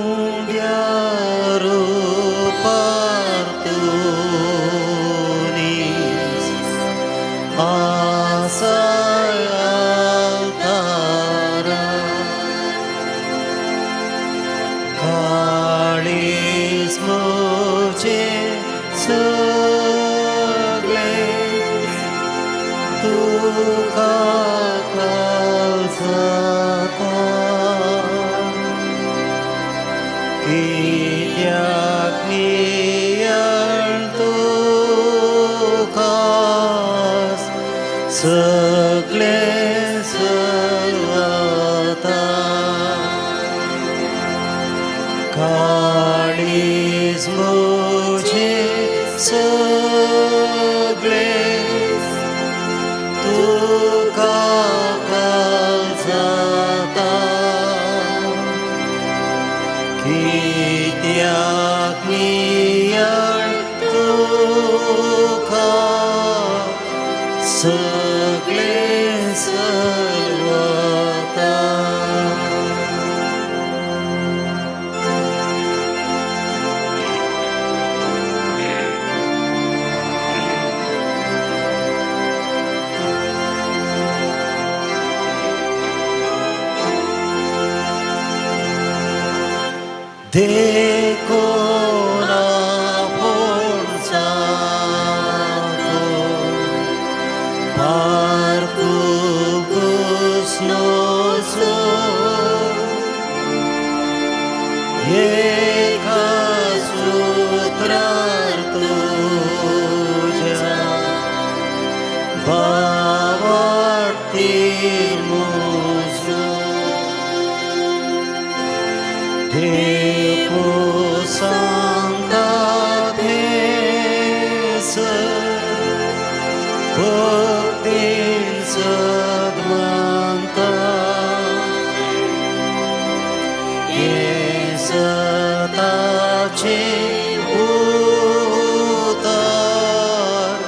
Undiaro partunis asai altara काळीज मोचे सगळे तुका काळजाता कित्याक नियाळ तुकास सगळे सर्वता काळीज मोचे सगळे तुका काळजाता कित्याक नियाळ तुका सगळे सर्वता देखो ना porzato par cugus noso eka sutrar tuja bavartir muso Depo Santa Desa Bhaktin Sadmanta Yesatache Utar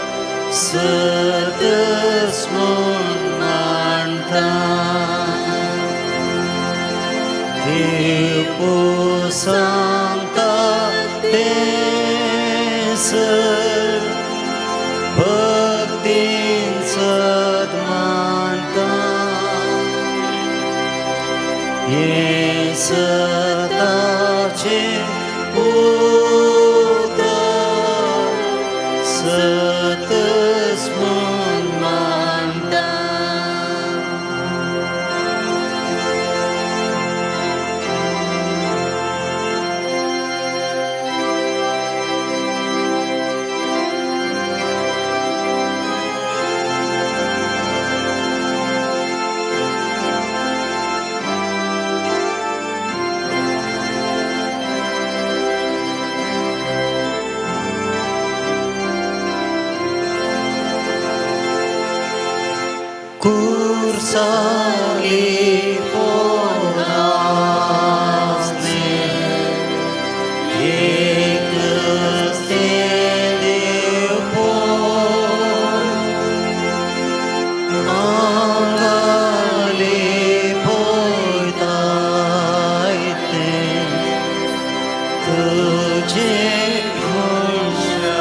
Sadasmun Manta Depo Santa Desa Bhaktin Sadmanta Yesatache Utar Satasmun Manta Kursali ponasne ekste devpon angale poitaite tuje khunshamo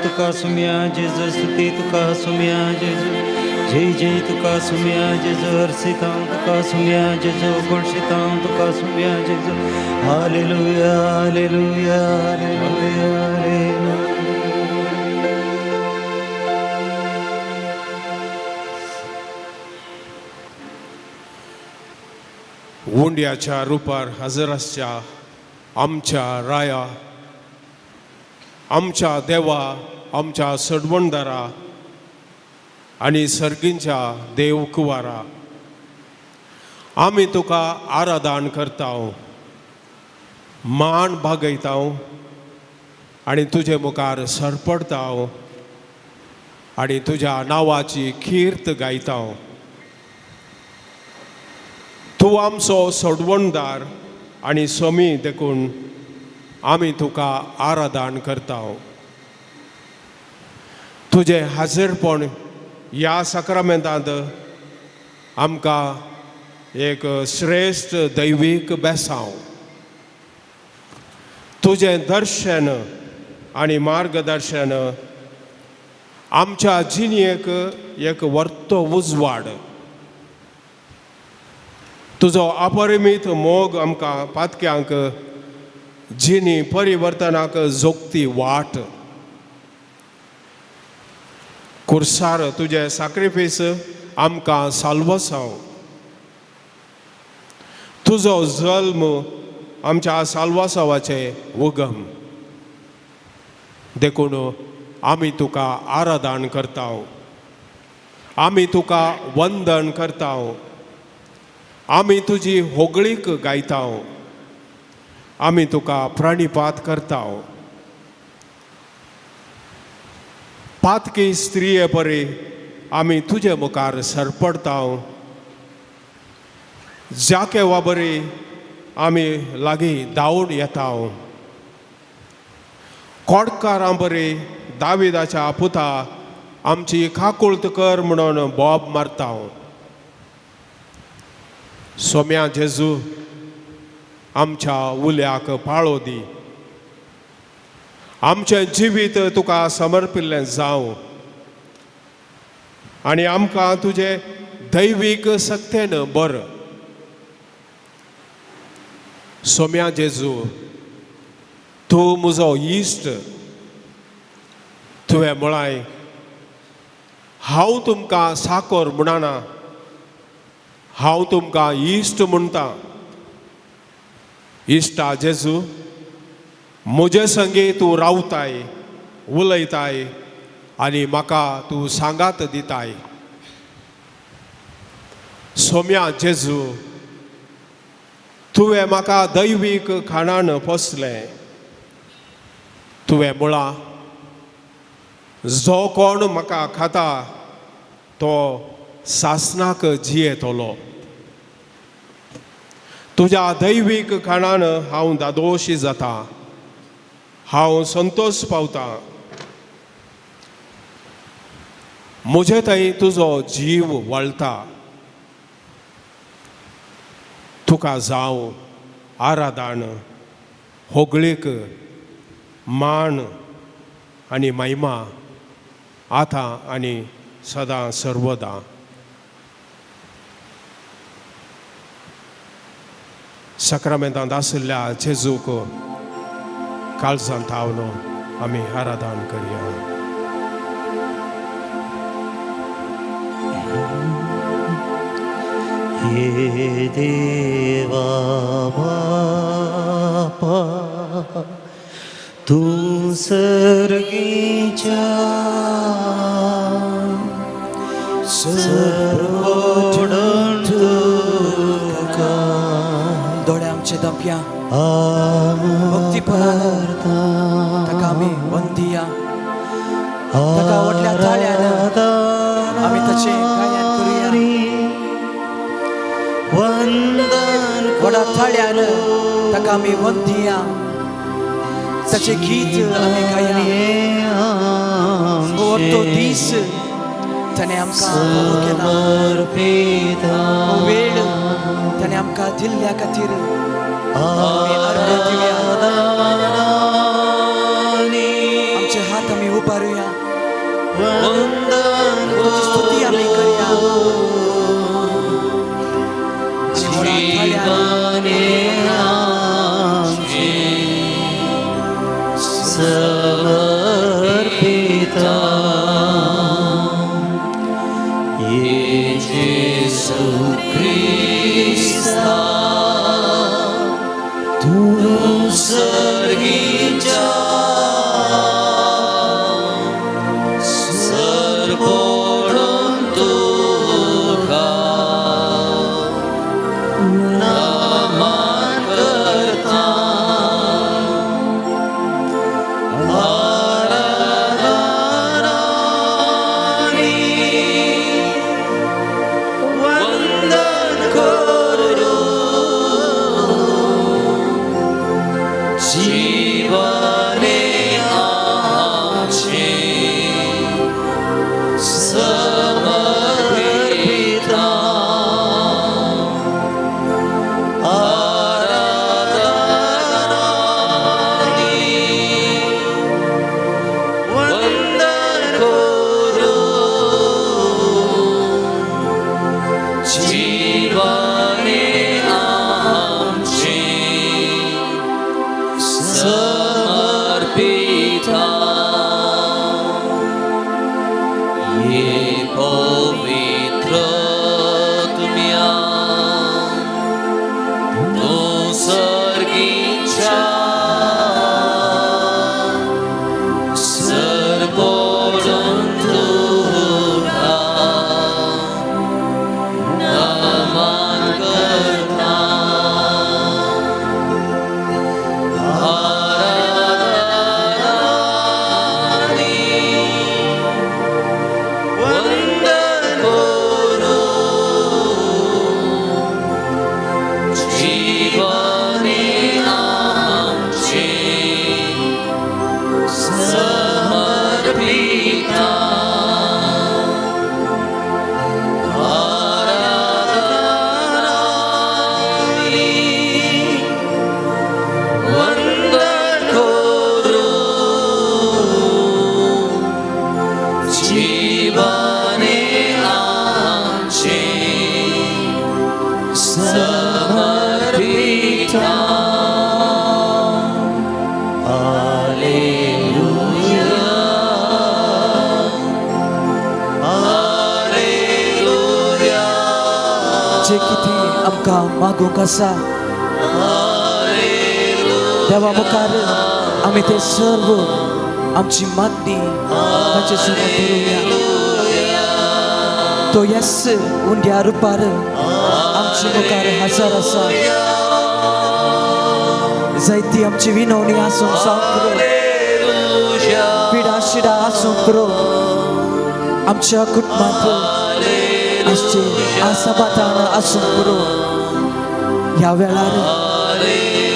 तुका सुम्या जेजू स्तुती तुका सुम्या जेजू जय जय तुका सुम्या जेजू हर्षिता तुका सुम्या जेजू घोषिता तुका सुम्या जेजू hallelujah hallelujah hallelujah hallelujah. उंड्याच्या रुपार हजर आसच्या आमच्या राया, आमच्या देवा, आमच्या सडवणदारा आनी सर्गींच्या देव कुवारा, आमी तुका आराधन करता, मान बागयता आनी तुजे मुखार सरपडता आनी तुज्या नांवाची किर्त गायता. तूं आमचो सडवणदार आनी स्वामी देखून आमी तुका आराधन करता. तुजे हाजीरपण ह्या सक्रमेंतांत आमकां एक श्रेश्ठ दैवीक बेसांव, तुजें दर्शन आनी मार्गदर्शन आमच्या जिणेक एक वर्तो उजवाड, तुजो अपरिमीत मोग आमकां पातक्यांक जिणी परिवर्तनाक जोगती वाट. कुर्सार तुजे सॅक्रिफीस आमकां साल्वसांव, तुजो जल्म आमच्या साल्वसावाचे उगम देखून आमी तुका आराधन करता, आमी तुका वंदन करता, आमी तुजी होगळीक गायता, आमी तुका प्रणिपात करता. पातकी स्त्रिये परी आमी तुजे मुखार सरपडता, जाकेवा बरी आमी लागीं धांवून येता. कोडकारां बरी दाविदाच्या पुता आमची काकुळट कर म्हणून बोब मारता. सोम्या जेजू आमच्या उल्याक पाळो दी, आमचें जिवीत तुका समर्पिल्लें जावं आनी आमकां तुजे दैवीक सत्तेन बर. सोम्या जेजू तूं म्हजो इश्ट, तुवें म्हळाय हांव तुमकां साकोर म्हणना, हांव तुमकां इश्ट म्हणटा. इश्टा जेजू म्हजे संगी तूं रावताय, उलयताय आनी म्हाका तूं सांगात दिताय. सोम्या जेजू तुवें म्हाका दैवीक खाणान पोसलें. तुवें म्हळां जो कोण म्हाका खाता तो सासनाक जियेतलो. तुज्या दैवीक खाणान हांव दादोशी जाता, हांव संतोश पावता. म्हजे थंय तुजो जीव वळटा. तुका जावं आराधन, होगळीक, मान आनी महिमा आतां आनी सदां सर्वदा. सक्रमेंतांत आशिल्ल्या जेजूक काळजांत थावलो आमी आराधन करया. हे देवा बापा, तूं सर्गीच्या सर्वोडण तुका दोळे आमचे दंप्या भक्तीपणान ताका आमी वंदिया. ताका व्हडल्या ताळ्यान आमी ताचें गायन करुया. वंदन व्हडा ताळ्यान ताका आमी वंदिया. ताचें गीत आमी गाया. हो तो दीस ताणें आमकां फोगो केला. हो वेळ ताणें आमकां दिल्ल्या खातीर आमी अर्घ दिवया. आमचे हात आमी उभारूया, वंदन तुझी स्तुती आम्ही करूया. जीवने आमचे समर्पिता येशू ख्रिस्ता तू सर्गीच्या सर्वोडून तुका नमन करता आराधनानी वंदन करू जीवने आमचे समर्पिता आराधनानी वंदन करू जीवने आमचे समर्पिता ये पवित्र तुम्या तू सर्गीच्या सर्वोडून तुका नमन करता आराधनानी वंदन करू जीवने आमचे समर्पिता आराधनानी वंदन करू जीवने आमचे समर्पिता हालेलुया हालेलुया जे किती आमका मागूंक आसा देवा मुखार आम्ही ते सर्व आमची मागणी ताचे समोर धरूया. तो येस उंड्या रुपार आमची मुखार हजर आसा. जायती आमची विनवणी आसूंक जावं पिडा शिडा आसूंक आमच्या कुटुंबांत आमचे आसाबातान आसूंक ह्या वेळार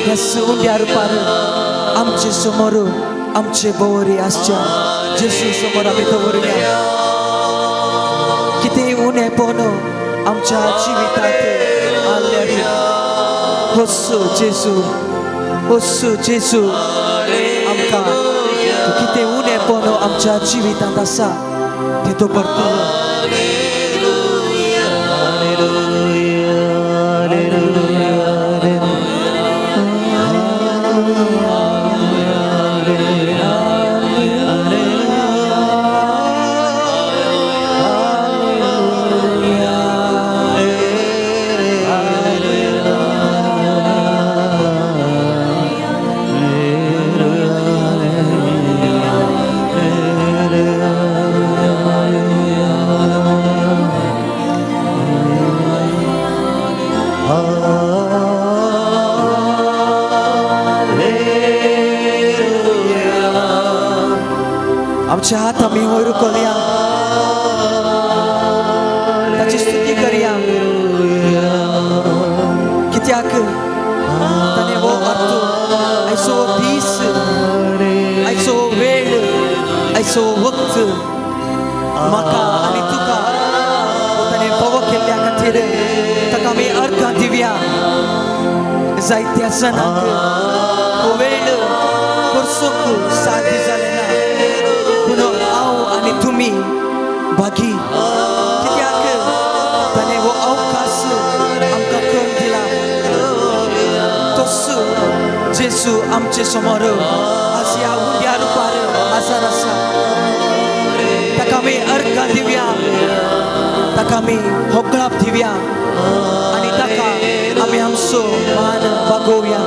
येस उंड्या रुपार आमचे समोर आमचे बवरी आसच्या जेसू समोर आमी दवरुया. कितें उणेपण आमच्या जिवितांत आल्यार होस्सू जेसू आमकां कितें उणेपण आमच्या जिवितांत आसा तें तो भरतो. आमच्या हात आमी वयर करूया, ताची स्तुती करया. कित्याक ताणें वो अर्थ आयचो वो दीस आयचो वो वेळ आयचो वो वक्त म्हाका आनी तुका ताणें फावो केल्ल्या खातीर ताका आमी अर्घां दिवया. जायत्या जाणांक हो वेळ करसूंक साध्य जालें ना, पूण तुम्ही बागी कित्याक ताणें वो अवकाश आमकां करून दिला तोच जेजू आमचे समोर आज ह्या उंड्या रुपार हजर आसा ताका आमी अर्घ दिवया ताका आमी होगळाप दिवया आनी ताका आमी आमचो मान बागोवया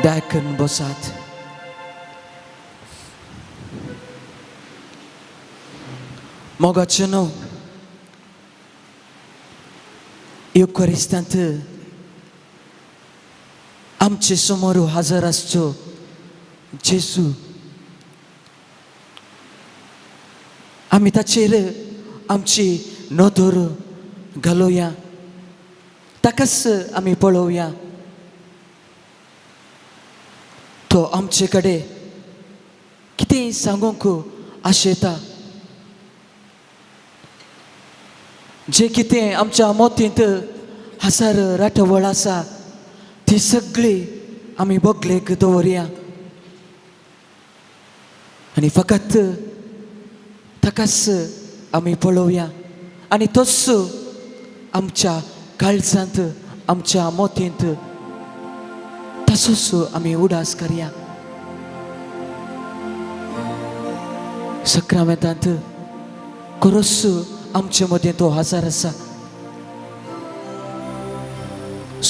दायकन बसात मोगाचें न्हू युकरिस्तांत आमचे समोर हजर आसचो जेजू आमी ताचेर आमची नदर घालोवया ताकाच आमी पळोवया तो आमचे कडेन कितें सांगूंक आशेता जे कितें आमच्या मोतींत हासार राठवळ आसा ती सगळी आमी बोगलेक दवरया आनी फकत ताकाच आमी पळोवया आनी तोच आमच्या काळजांत आमच्या मोतींत तसोच आमी उडास करया सक्रामेंतांत खरोच आमचे मदें तो हजर आसा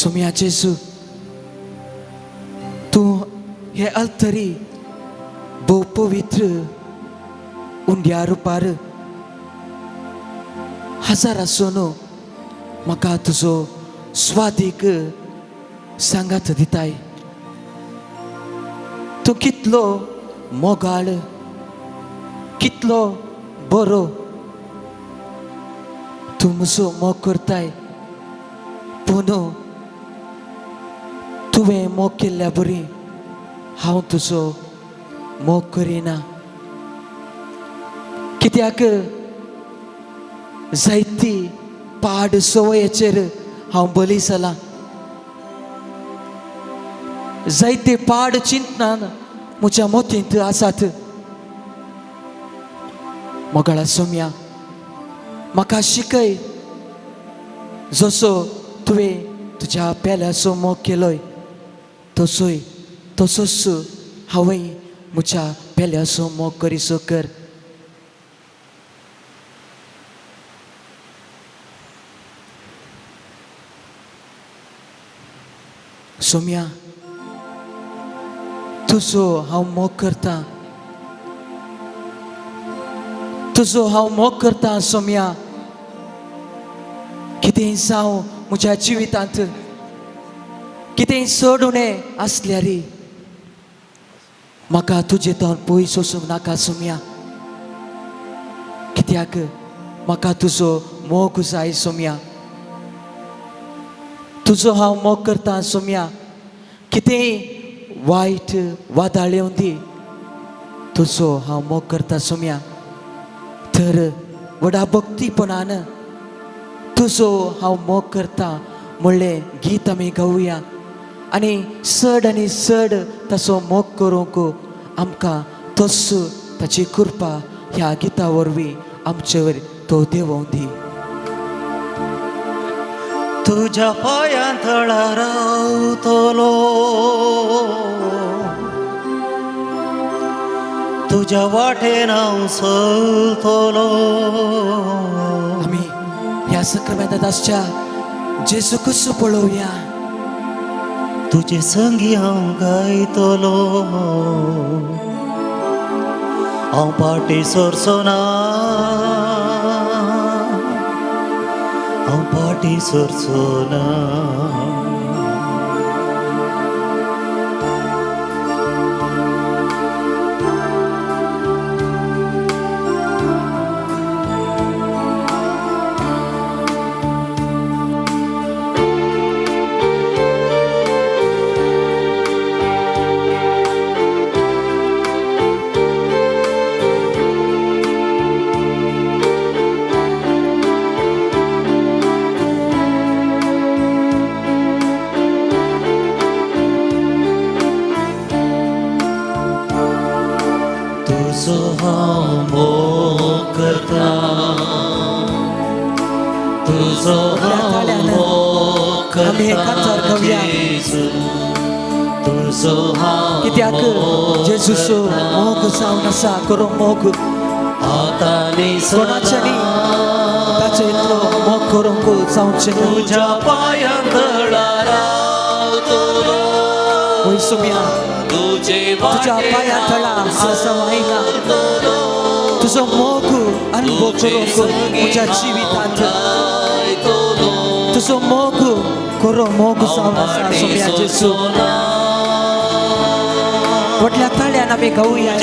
सोम्या जेजू तूं हे अल्तरी भोव पवित्र उंड्या रुपार हजर आसून म्हाका तुजो स्वादीक सांगात दिताय तूं कितलो मोगाळ कितलो बरो तूं म्हजो मोग करताय पूण तुवें मोग केल्ल्या बरी हांव तुजो मोग करिना कित्याक जायती पाड सवयेचेर हांव बली जालां जायते पाड चिंतनान म्हज्या मोतींत आसात मोगाळा सोम्या म्हाका शिकय जसो तुवें तुज्या पेल्याचो मोग केलोय तसोच हांवें म्हज्या पेल्याचो मोग करीसो कर सोम्या तुजो हांव मोग करता तुजो हांव मोग करता सोम्या कितेंय जावं म्हज्या जिवितांत कितेंय चड उणें आसल्यार म्हाका तुजे तोंड पयस वचूंक नाका सोम्या कित्याक म्हाका तुजो मोग जाय सोम्या तुजो हांव मोग करता सोम्या कितेंय वायट वादाळ येवं दी तुजो हांव मोग करता सोम्या तर व्हडा भक्तीपणान तुजो हांव मोग करता म्हणलें गीत आमी गावया आनी चड तसो मोग करूंक आमकां तोच ताची कृपा ह्या गिता वरवीं आमचे वयर तो देवों दी तुझ्या पायांतळा रावतलो तुझ्या वाटेन हांव चलतलो आमी ह्या सक्रामेंतांत आसच्या जेजू कसो पळोवया तुझे संगी हांव गायतलो हांव फाटी सरचो ना, हांव फाटी सरचो ना. तुजो हांव मोग करता, तुजो हांव मोग आमी हे करता कांतार गावया. जेजू. तुजो हांव कित्याक जेजूचो मोग जावन आसा, खरो मोग आतांनी कोणाच्यानी ताचो इतलो मोग करूंक जावचें ना. तुज्या पांयां रावतलो, होय सुम्या, तुझे तुझ्या पांयां तळा आज हांव आयला. तुजो मोग अनुभव करूंक म्हज्या जिवितांत तुजो मोग खरो मोग जावन आसा सुम्या जेजू. व्हडल्या ताळ्यान आमी गावया.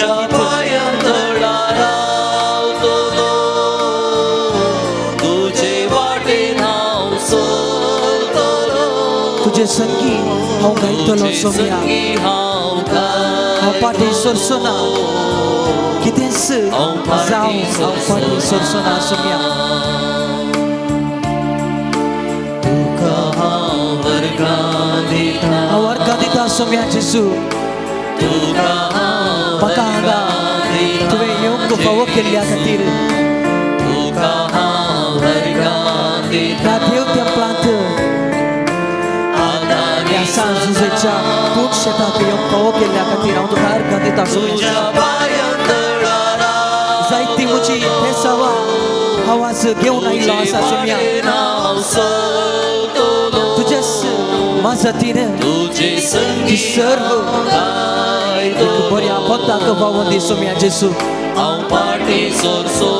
तुजे संगी हांव गायतलो सुम्या. हांव फाटी सरचो ना, कितेंच जावं हांव फाटी सरचो ना सुम्या. तुका हांव वर्गां दिता, हांव वर्गां दिता सुम्या जेजू. तुका हांव म्हाका हांगा तुवें येवंक फावो केल्ल्या खातीर तुका हांव वर्गां दिता. ह्या देव तेंपलांत ह्या सांजेच्या पूर्ण शेताक येवंक फावो केल्ल्या खातीर हांव तुका अर्घां दिता सुम्या. जायती म्हजी पेसावां हांव आज घेवन आयिल्लो आसा सुम्या. तुजेच मजतीन ती सर्व एक बऱ्या पदाक फावो दी सुम्या जेजू.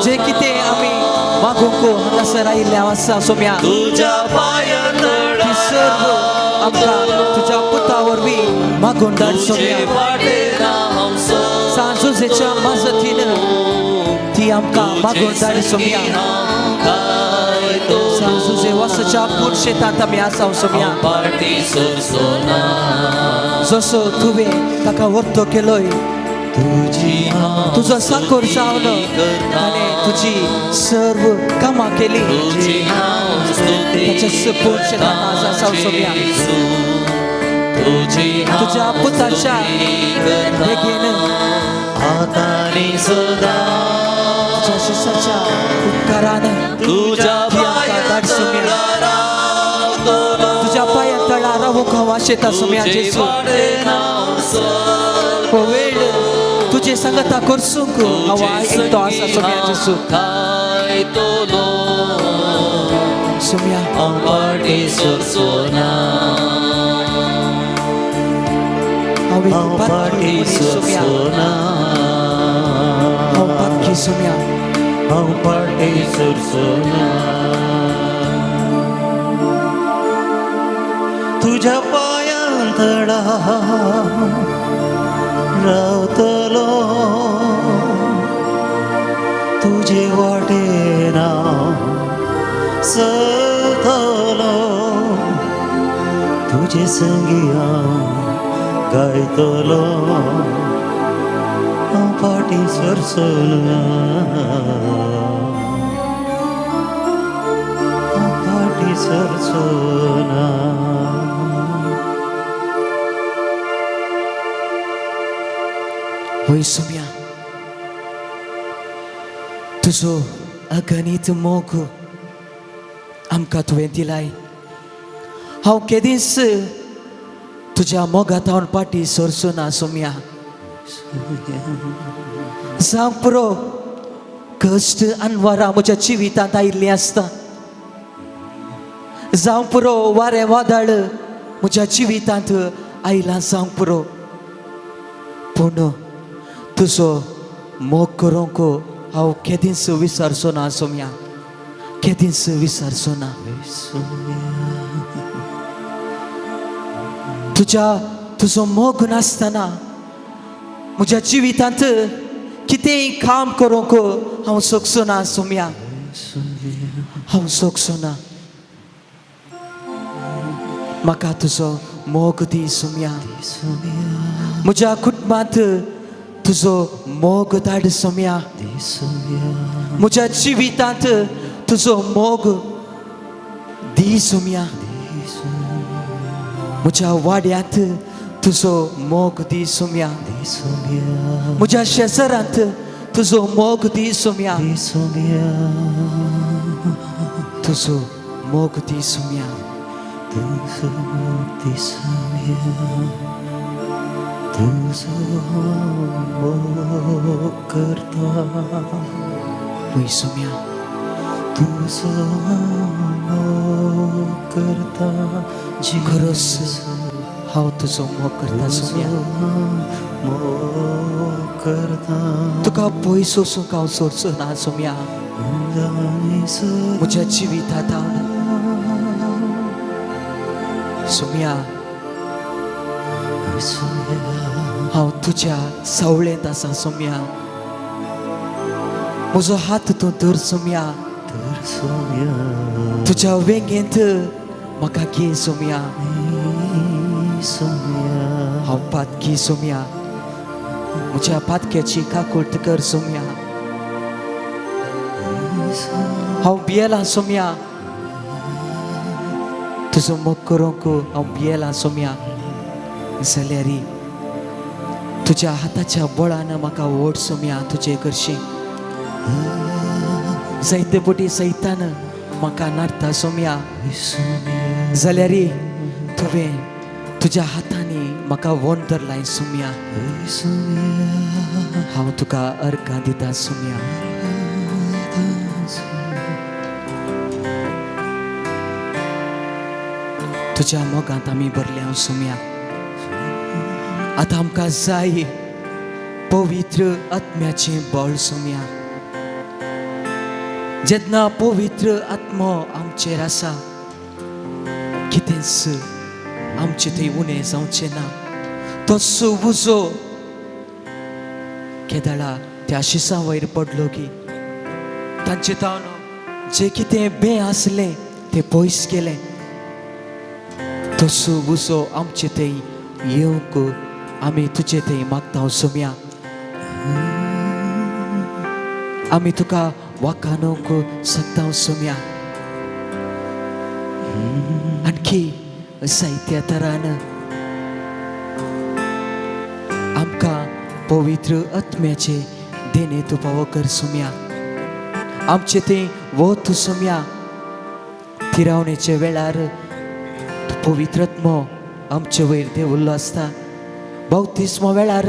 जे कितें आमी मागूंक हांगासर आयिल्ले आसा सुम्या, ती सर्व आमकां तुज्या पुता वरवीं मागून धाड सुम्या. सांजेच्या मजतीन ती आमकां मागून धाड सुम्या. सांजे वसाच्या पूर्ण शेतांत आमी आसा सुम्या. जसो तुवें ताका वर्तो केलोय, तुजो साकोर जावन ताणें तुजी सर्व कामां केली. ताच्या पूर्ण शेतांत आज आसा सुम्या. तुज्या पुताच्या बेगीन आतांनी सदां तुज्या शिसाच्या उपकारान तुझ्या ती आमकां धाड सुम्या. तुज्या पांया तळा रावूंक हांव आशेता सुम्या जेजू. हो वेळ तुजे सांगता करसूंक हांव एकटो आसा सुम्या जेजू. सुम्या हांव एक पातकी सुम्या. हांव पातकी सुम्या. हांव फाटी सरचो ना. तुज्या पांयां तळा रावतलो, तुजे वाटेन हांव चलतलो. तुजे संगी हांव गायतलो, हांव फाटी सरचो ना, हांव फाटी सरचो ना. होय सुम्या, तुजो अगणित मोग आमकां तुवें दिलाय. हांव केदींच तुज्या मोगांत हांव फाटी सरचो ना सुम्या. जावं पुरो कश्ट आनी वरां म्हज्या जिवितांत आयिल्लीं आसता. जावं पुरो वारें वादळ म्हज्या जिवितांत आयलां जावं पुरो, पूण तुजो मोग करूंक हांव केदींच विसरचो ना सोम्या, केदींच विसरचो ना. तुजो मोग नासतना म्हज्या जिवितांत कितेंय काम करूंक हांव सोगचो ना सोम्या, हांव सोगचो ना. म्हाका तुजो मोग दी सोम्या. म्हज्या कुटुंबांत तुजो मोग धाड सोम्या. म्हज्या जिवितांत तुजो मोग दी सोम्या. म्हज्या वाड्यांत तुजो मोग दी सोम्या. म्हज्या शेजारांत तुजो मोग दी सोम्या. तुजो मोग दी सोम्या. वय सोम्या. खरोच हांव तुजो मोग करता सोम्या. तुका पयस वचूंक हांव सोडचो ना सोम्या. म्हज्या जिवितांत सोम्या हांव तुज्या सावळेंत आसा सोम्या. म्हजो हात तूं धर सोम्या. तुज्या वेंगेंत म्हाका घे सोम्या. हांव पातकी सोम्या. म्हज्या पातक्याची काकूट कर सोम्या. हांव भियेलां सोम्या. तुजो मोग करूंक हांव भियेलां सोम्या. जाल्यार तुज्या हाताच्या बळान म्हाका ओड सोम्या तुजे करशी. जायते पटी सैतान म्हाका नाडटा सोम्या. जाल्यार तुवें तुज्या हातांनी म्हाका वोंड धरलाय सोम्या. हांव तुका अर्घां दिता सोम्या. तुज्या मोगांत आमी भरल्या सोम्या. आतां आमकां जाय पवित्र आत्म्याचें बळ सोम्या. जेन्ना पवित्र आत्मो आमचेर आसा कितेंच आमचे थंय उणें जावचें ना. तसो उजो केदाळा त्या शिसां वयर पडलो की तांचे तावन जे कितें बें आसलें तें पयस केलें. तसो उजो आमचे थंय येवंक आमी तुजे थंय मागता सोम्या. आमी तुका वाखाणूंक सोदता सोम्या. आणखी जायत्या तरान आमकां पवित्र आत्म्याचे देणे तूं फावो कर सोम्या. आमचे थंय वत सोम्या. तिरावणेच्या वेळार पवित्र आत्मो आमचे वयर देवल्लो आसता. बावतिस्मा वेळार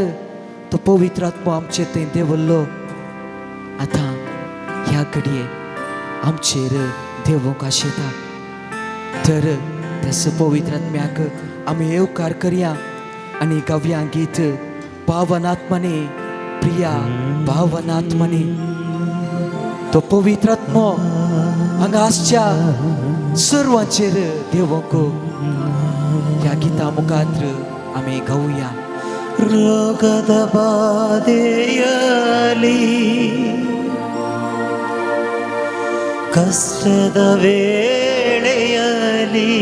तो पवित्र आत्मो आमचे थंय देवल्लो. आतां ह्या घडये आमचेर देवूंक आशेता. तर त्यास पवित्र आत्म्याक आमी येवकार करया आनी गावया गीत पावनात्मने प्रिया पावनात्मने. तो पवित्र आत्मो हांगा आसच्या सर्वांचेर देवूंक ह्या गिता मुखार आमी गावया. ರೋಗದ ಬಾಧೆಯಲಿ ಕಷ್ಟದ ವೇಳೆಯಲಿ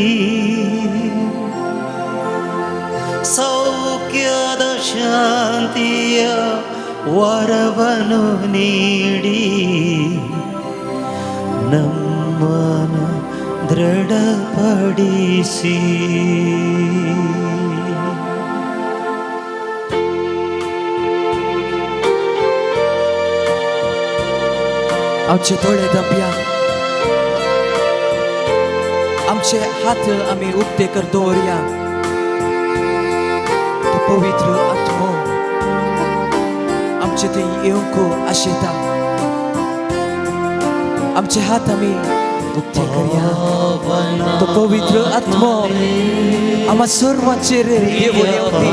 ಸೌಖ್ಯದ ಶಾಂತಿಯ ವರವನ್ನು ನೀಡಿ ನಮ್ಮನ್ನು ದೃಢಪಡಿಸಿ आमचे दोळे दाबया. आमचे हात आमी उक्ते कर दवरया. तो पवित्र आत्मो आमचे थंय येवंक आशेता. आमचे हात आमी उक्ते करया. तो पवित्र आत्मो आम्हा सर्वांचेर येवं येवंदी.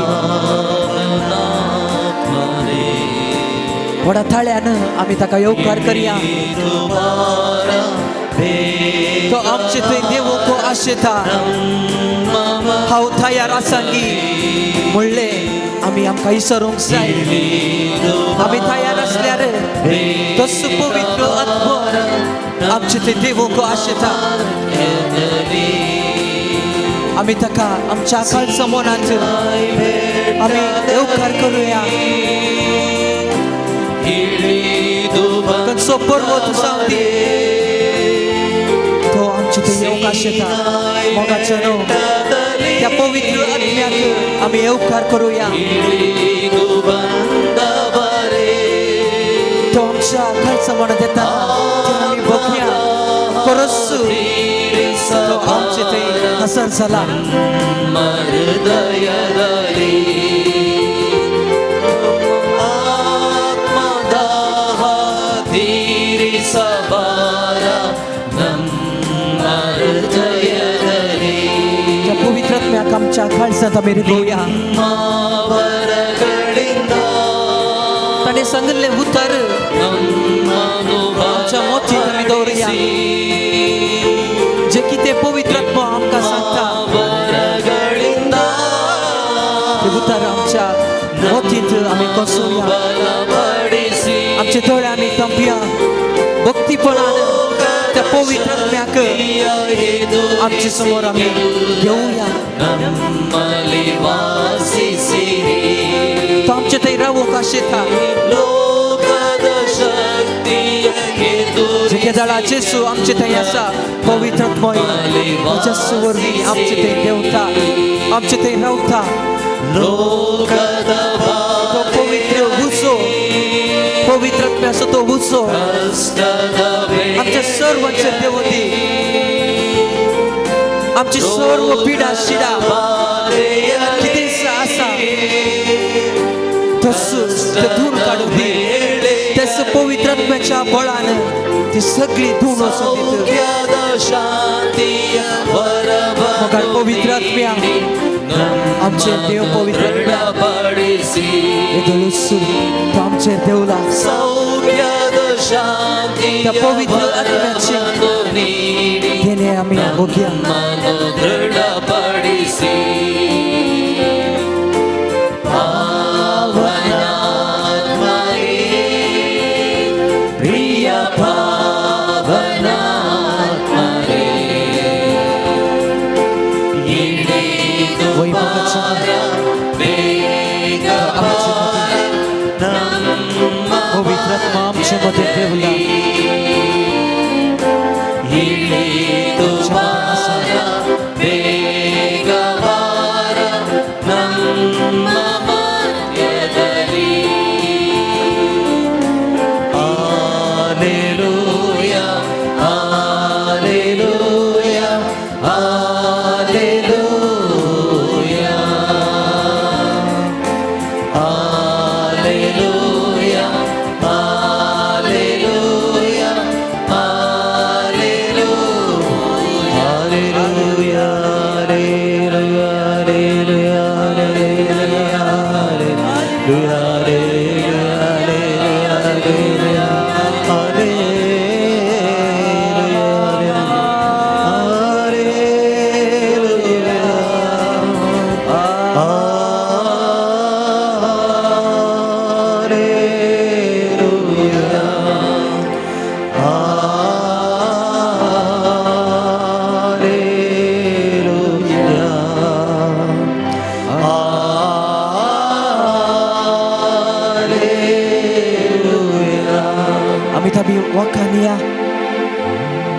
व्हडा थाळ्यानं आमी ताका येवकार करया तो आमचे थंय देवोको आशेता हांव तयार आसांगी म्हणलें आमी आमकां विसरूंक जाय आमी तयार आसल्यार तो पवित्र आत्मो आमचे थंय देवोको आशेता आमी ताका आमच्या खालच्या मनांत आमी येवकार करुया खंयचो पर्वत जावं दी तो आमचे थंय येवंक आशेता मोगाचो न्हू त्या पवित्र आत्म्याक आमी येवकार करुया तो आमच्या खालच्या मनांत येता तें आमी बघुया परस तो आमचे थंय हसन जाला त्या पवित्र आत्म्याक आमच्या खालसांत आमी रिगोवया ताणें सांगिल्लें उतर आमच्या मोतींत आमी दवरुया जे कितें पवित्र आत्मा आमकां सांगता ते उतर आमच्या मोतींत आमी कोसुया आमचे दोळे आमी तांपया भक्तीपणान त्या पवित्र आत्म्याक आमचे समोर आमी घेवया तो आमचे थंय रावूंक आशेता जे केदाळा जेसू आमचे थंय आसा पवित्र आत्मोय जेसू वरवीं आमचे थंय देंवता आमचे थंय रावता तो पवित्र हुसो पवित्र आत्म्याचो तो हुसो आमच्या सर्वांचेर देंवती आमची सर्व पिडा शिडा कितें आसा ते धूण काडून दी तेच पवित्र आत्म्याच्या बळान ती सगळी धूण वचून मोगाळ पवित्र आत्म्या आमचे देव पवित्र तो आमचे देवला त्या पवित्र आत्म्याचे देणे आमी बघया पवित्र आत्मा आमच्या मध्ये देवला वाखानिया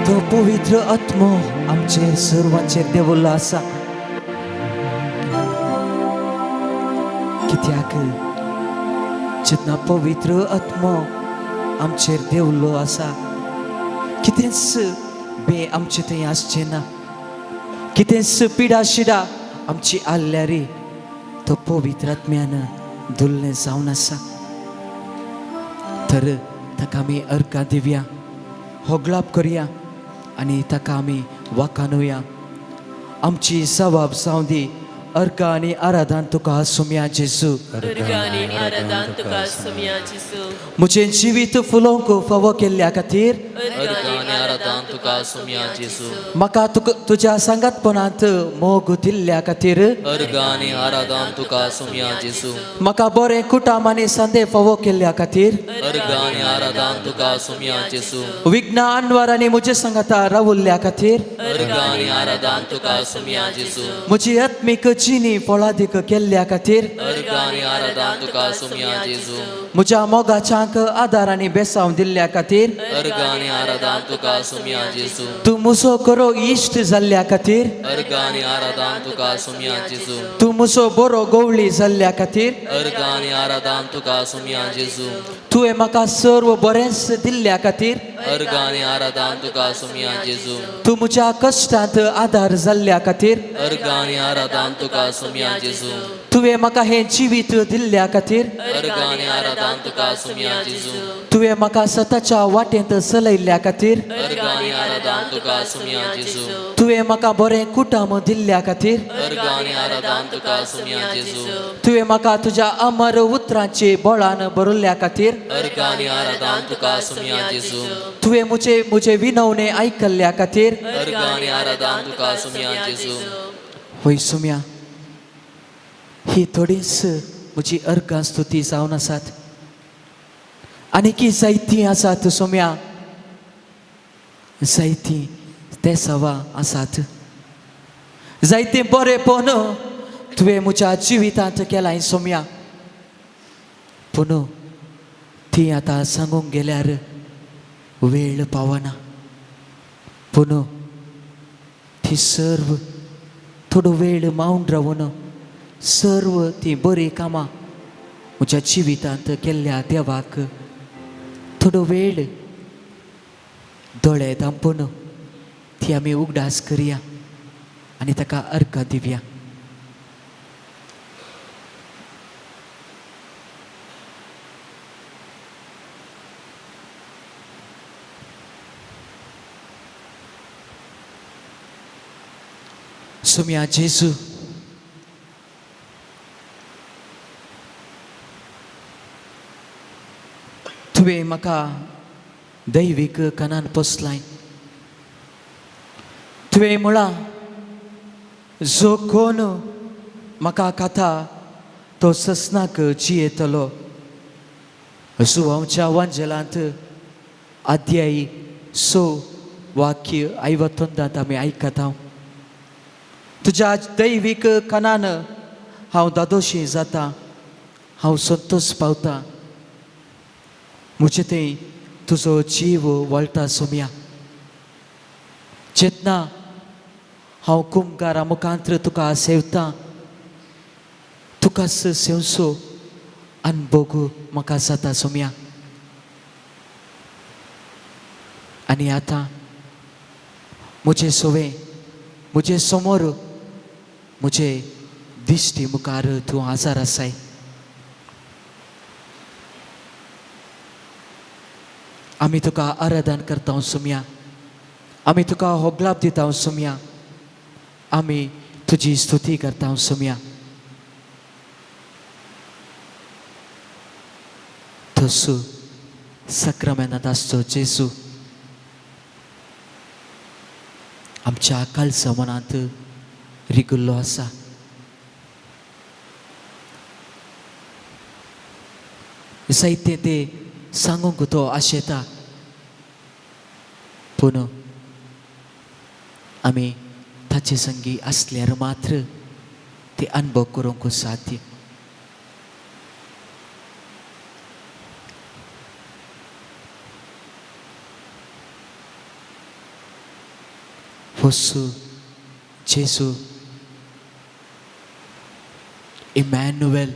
तो पवित्र आत्मो आमचेर सर्वांचेर देवल्लो आसा कित्याक जेन्ना पवित्र आत्मो आमचेर देवल्लो आसा कितेंच बे आमचे थंय आसचें ना कितेंच पिडा शिडा आमची आल्ल्यारी तो पवित्र आत्म्यान धुल्लें जावन आसा तर ताका आमी अर्घां दिवया होगलाप करया आनी ताका आमी वाखाणुया आमची सवाब जावं दी अर्गानी आराधन तुका सुम्या जेजू अर्गानी आराधन तुका सुम्या जेजू मुझे जीवित फुलों को फवो केल्ल्या खातीर अर्गानी आराधन तुका सुम्या जेजू म्हाका तुज्या संगतपणांत मोग दिल्ल्या खातीर अर्गानी आराधन तुका सुम्या जेजू म्हाका बरें कुटाम आनी संदे फवो केल्ल्या खातीर अर्गानी आराधन तुका सुम्या जेजू विघ्न आनवार आनी मुझे संगता रावुल्ल्या खातीर अर्गानी आराधन तुका सुम्या जेजू म्हजी आत्मीक जिणी फळादीक केल्ल्या खातीर अर्गानी आराधन तुका सुम्या जेजू म्हज्या मोगाच्यांक आदार आनी बेसांव दिल्ल्या खातीर अर्गानी आराधन तुका सुम्या जेजू तूं म्हजो खरो इश्ट जाल्ल्या खातीर अर्गानी आराधन तुका सुम्या जेजू तूं म्हजो बरो गवळी जाल्ल्या खातीर अर्गानी आराधन तुका सुम्या जेजू तुवें म्हाका सर्व बरेंच दिल्ल्या खातीर अर्गानी आराधन तुका सुम्या जेजू तूं म्हज्या कश्टांत आदार जाल्ल्या खातीर अर्गानी आराधन तुका सुम्या जेजू तुवें म्हाका हें जिवीत दिल्ल्या खातीर अर्गानी आराधन तुका सुम्या जेजू तुवें म्हाका सताच्या वाटेंत चलयल्ल्या खातीर अर्गानी आराधन तुका सुम्या जेजू तुवें म्हाका बरें कुटाम दिल्ल्या खातीर अर्गानी आराधन तुका सुम्या जेजू तुवें म्हाका तुज्या अमर उतरांचे बळान बरयल्ल्या खातीर अर्गानी आराधन तुका सुम्या जेजू तुवें म्हजे विनवणे आयकल्ल्या खातीर अर्गानी आराधन तुका सुम्या जेजू होय सुम्या ही थोडीच म्हजी अर्गां स्तुती जावन आसात आनीक जायतीं आसात सुम्या जायतीं तेसावां आसात जायतें बरेंपण तुवें म्हज्या जिवितांत केलां सुम्या पूण ती आतां सांगूंक गेल्यार वेळ पावना पूण ती सर्व थोडो वेळ मावून रावन सर्व ती बरी कामां म्हज्या जिवितांत केल्ल्या देवाक थोडो वेळ दोळे धांपून ती आमी उगडास करया आनी ताका अर्घ दिवया. सुम्या जेजू तुवें म्हाका दैवीक कानान पोसलाय तुवें म्हळां जो कोण म्हाका खाता तो ससनाक जियेतलो सुवांच्या वांजेलांत अध्यायी 6 वाक्य 51 आमी आयकत हांव तुज्या दैवीक कानान हांव दादोशी जाता हांव संतोश पावता म्हजे थंय तुजो जीव वळटा सुम्या जेन्ना हांव कुंकारा मुखांत्र तुका सेवतां तुकाच सेवसो अनुभव म्हाका जाता सुम्या आनी आतां म्हजे सोवे म्हजे समोर म्हजे दिश्टी मुखार तूं आजार आसाय आमी तुका आराधन करता सुम्या आमी तुका होगलाप दिता सुम्या आमी तुजी स्तुती करता सुम्या तसो सक्रामेंतांत आसचो जेजू आमच्या कालसा मनांत रिगुल्लो आसा जायते ते सांगूंक तो आशेता पूण आमी ताचे संगी आसल्यार मात्र ते अनुभव करूंक साध्य वसू जेजू इमॅन्युएल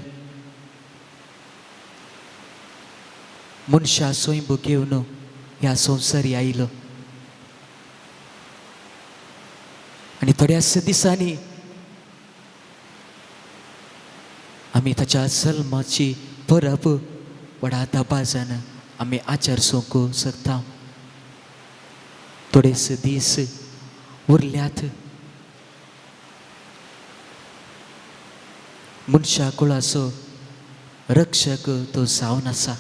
मनशा स्वयंभू घेवन ह्या संवसारी आयलो आनी थोड्याच दिसांनी आमी ताच्या जल्माची परब व्हडा दबाजान आमी आचरसूंक शकता थोडेच दीस उरल्यात मनशा कुळाचो रक्षक तो जावन आसा.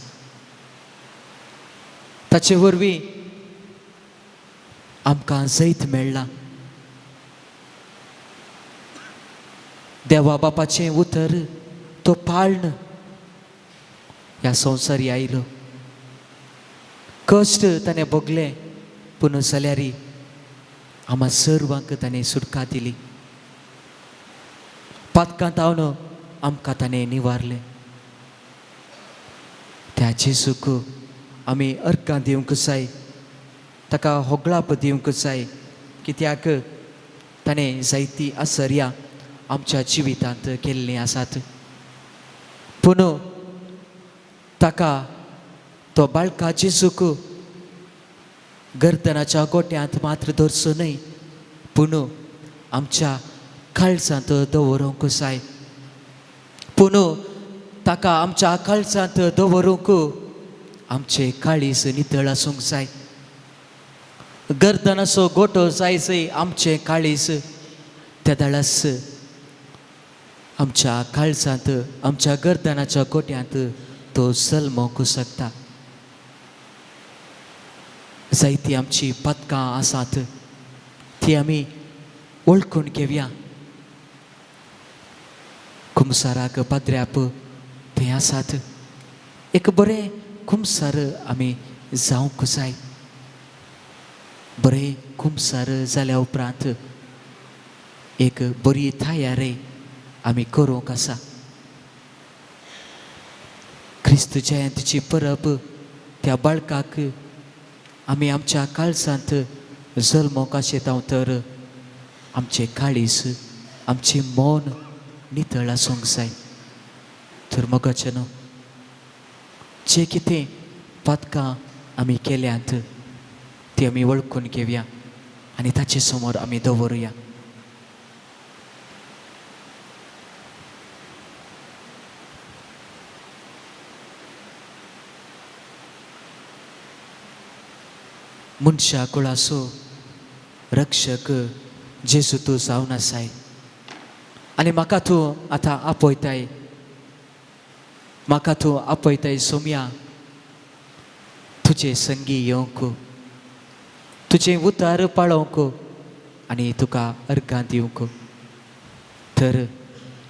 ताचे वरवीं आमकां जैत मेळ्ळां. देवा बापाचें उतर तो पाळण ह्या संवसारी आयलो. कश्ट ताणें भोगले पूण जाल्यार आम्हा सर्वांक ताणें सुटका दिली. पातकांत हावन आमकां ताणें निवारलें. त्या जेजूक आमी अर्गां दिवंक जाय, ताका होगळाप दिवंक जाय, कित्याक ताणें जायतीं आसर्यां आमच्या जिवितांत केल्लीं आसात. पूण ताका तो बाळका जेजूक गर्दनाच्या गोट्यांत मात्र धरचो न्हय, पूण आमच्या काळजांत दवरूंक जाय. पूण ताका आमच्या काळजांत दवरूंक आमचे काळीज नितळ आसूंक जाय. गर्दनाचो गोटो जायचंय आमचे काळीज, त्या दाळास आमच्या काळजांत आमच्या गर्दनाच्या गोट्यांत तो जल्मोंक शकता. जायतीं आमची पदकां आसात, ती आमी वळखून घेवया. खुमसाराक पाद्र्याप थंय आसात. एक बरें खुमसार आमी जावंक जाय. बरें खुमसार जाल्या उपरांत एक बरी तयारी आमी करूंक आसा. क्रिस्त जयंतीची परब त्या बाळकाक आमी आमच्या काळजांत जल्मोंक आशेतां तर आमचें काळीज आमचें मन नितळ आसूंक जाय. तर मोगाचेनो, जे कितें पदकां आमी केल्यांत ती आमी वळखून घेवया आनी ताचे समोर आमी दवरुया. मनशा कुळाचो रक्षक जेजू तूं जावन आसाय आनी म्हाका तूं आतां आपयताय. म्हाका तूं आपयताय सोम्या तुजे संगी येवंक, तुजें उतार पाळोवंक आनी तुका अर्गां दिवंक. तर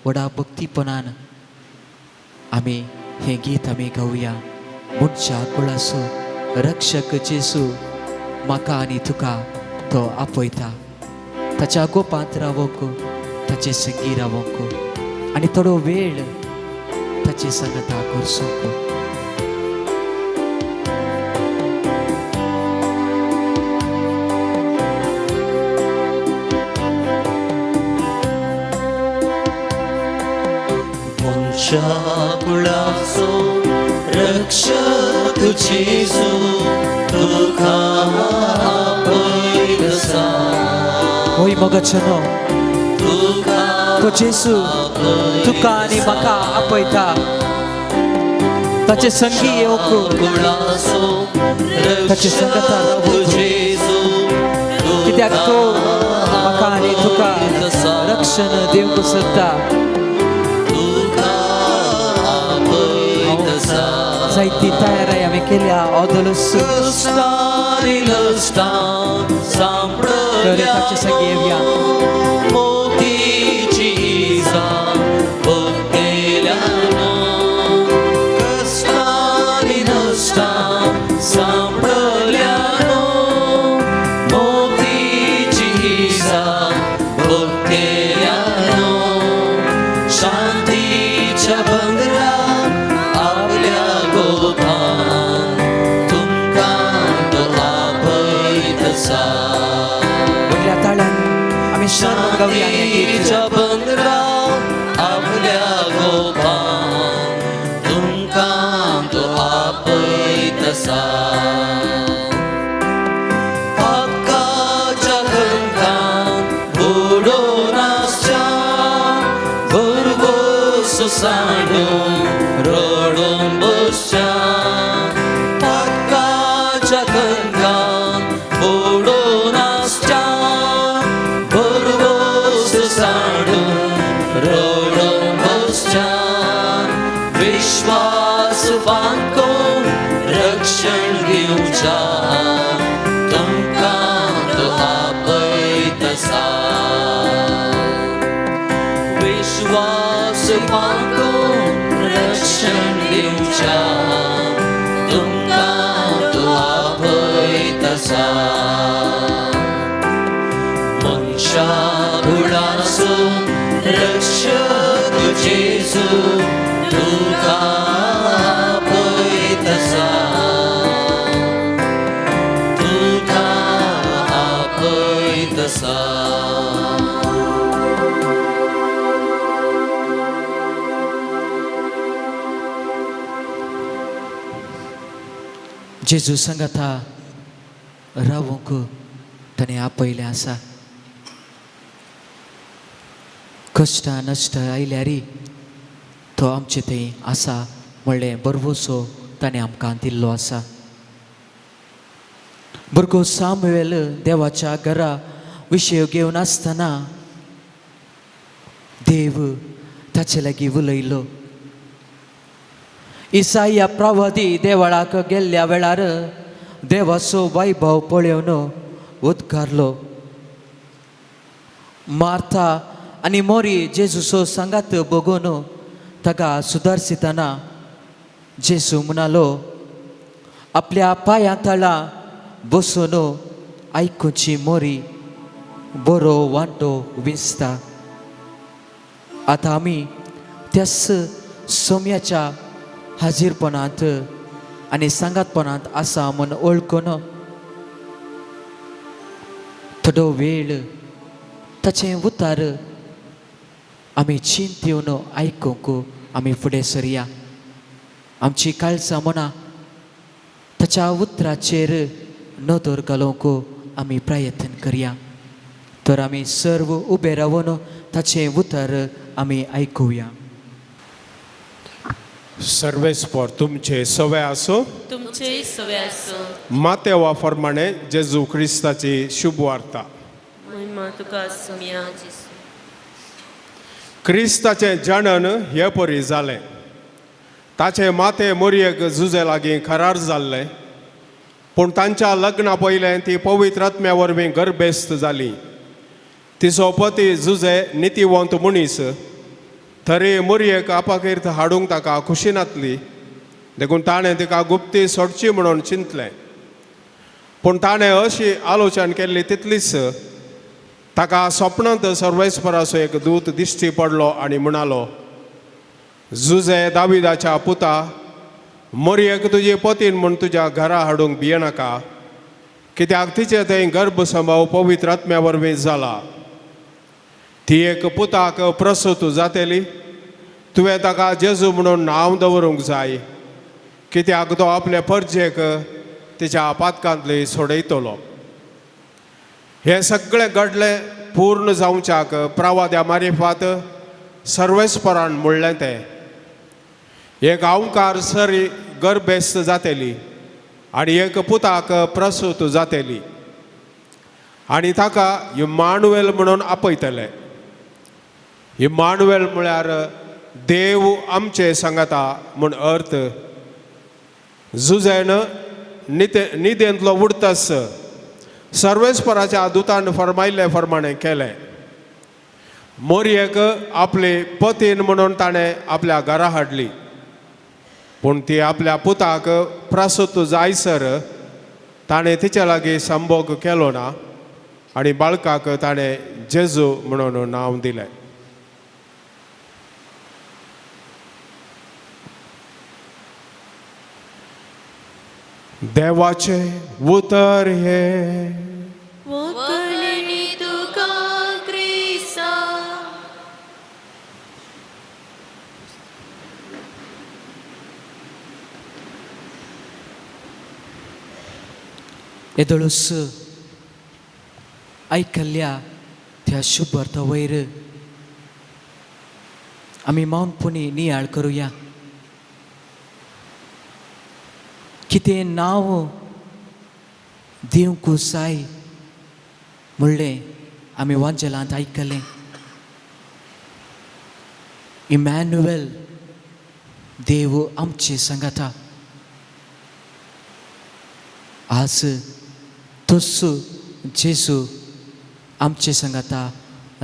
व्हडा भक्तीपणान आमी हें गीत आमी गावया. मनशा कुळाचो रक्षक जेजू म्हाका आनी तुका तो आपयता. ताच्या गोपांत रावंक, ताचे संगी रावंक आनी थोडो वेळ ताची संगता करसूंक. कुळाचो रक्षक जेजू तुका आपयता. होय मोगाचेनो, तो जेजू तुका आनी म्हाका आपयता. ताचे संगी येवंक, ताचे संगता रावंक, कित्याक तो म्हाका आनी तुका रक्षण दिवंक सोदता. जायती तयारी आमी केल्या ओदलस तर ताचे संगी येवया. आपल्या गोपान तुमकां तो आपयतसा. हक्काच्या खंतान बुडोवन आसच्या, भरघोस सांडून रडून बसच्या. हक्काच्या खंतान बुडोवन आसच्या, भरघोस सांडून मनशा तुमकां तूं आपयतसा मनशा बुडासून रक्षक जेजू तुका आपयतसा तुका आपयतसा जेजू सांगाता रावूंक ताणें आपयलें आसा कश्ट नश्ट आयल्यार तो आमचे थंय आसा म्हणलें बरवसो ताणें आमकां दिल्लो आसा भुरगो सामुएल देवाच्या घरा विशय घेवन आसतना देव ताचे लागीं उलयलो इसाया प्रवादी देवळाक गेल्ल्या वेळार देवाचो वैभव पळोवन उद्गारलो मार्था आनी मोरी जेजूचो सांगात बघून ताका सुदारसितना जेजू म्हणालो आपल्या पांया तळा बसून आयकुची मोरी बरो वांटो विंचता आतां आमी त्याच सोम्याच्या हाजीरपणांत आनी सांगातपणांत आसा म्हूण वळखून थोडो वेळ ताचें उतार आमी चिंतून आयकूंक आमी फुडें सरया आमची काळजां म्हणा ताच्या उतराचेर नदर घालूंक आमी प्रयत्न करया तर आमी सर्व उबे रावन ताचें उतर आमी आयकुया सर्वेस्पर तुमचे सवय असो तुमचे सवे आसूं मातेवा प्रमाणे जेजू क्रिस्ताची शुभ वार्ता महिमा तुका सुम्या जेजू क्रिस्ताचें जनन हे परी जालें ताचे माते मोरयेक झुजे लागीं करार जाल्लें पूण तांच्या लग्ना पयलें ती पवित्र आत्म्या वरवीं गर्भेस्त जाली तिचो पती झुजे नितीवंत मनीस तरी मोरयेक आपाकीर्थ हाडूंक ताका खुशीनातली देखून ताणें तिका गुप्ती सोडची म्हणून चिंतलें पूण ताणें अशी आलोचना केल्ली तितलीच ताका स्वप्नांत सर्वेस्पराचो एक दूत दिश्टी पडलो आनी म्हणालो झुजे दाविदाच्या पुता मोरयेक तुजी पतीन म्हूण तुज्या घरा हाडूंक भियेनाका कित्याक तिचे थंय गर्भ संभव पवित्र आत्म्या वरवीं जाला ती एक पुताक प्रसूत जातेली तुवें ताका जेजू म्हणून नांव दवरूंक जाय कित्याक तो आपल्या परजेक तिच्या पातकांतली सोडयतलो हे सगळें घडलें पूर्ण जावच्याक प्रवाद्या मारिफात सर्वेस्परान म्हणलें तें एक आंवकार सरी गर्भेस्त जातेली आनी एक पुताक प्रसूत जातेली आनी ताका इम्मानुएल म्हणून आपयतले इम्मानुएल म्हळ्यार देव आमचे सांगाता म्हूण अर्थ झुजेन न्हिदेंतलो उडतस सर्वेस्पराच्या दुतान फरमायल्ले प्रमाणे केलें मोरयेक आपली पतीन म्हणून ताणें आपल्या घरा हाडली पूण ती आपल्या पुताक प्रसूत जायसर ताणें तिच्या लागीं संभोग केलो ना आनी बाळकाक ताणें जेजू म्हणून नांव दिलें देवाचे उतर हे वकलनी तुका क्रिस्ता येदळूस आयकल्ल्या त्या शुभ अर्था वयर आमी मौनपणी नियाळ करुया कितें नांव दिवंक जाय म्हणलें आमी वांजेलांत आयकलें इमॅन्युएल देव आमचे सांगाता आज तोच जेजू आमचे सांगाता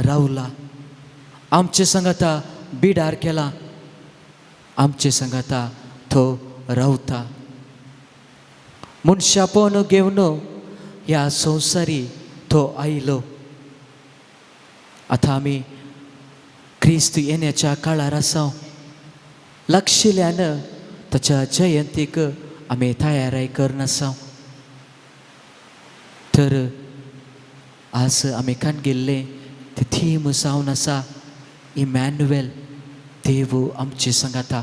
रावला आमचे सांगाता बिडार केला आमचे सांगाता तो रावता. मनशापण घेवन ह्या संवसारी तो आयलो. आता आमी क्रिस्त येण्याच्या काळार आसा. लक्षिल्ल्यान ताच्या जयंतीक आमी तयाराय करन आसा. तर आज आमी कान गेल्ले ते थीम जावन आसा इमॅन्युएल, देव आमचे सांगाता.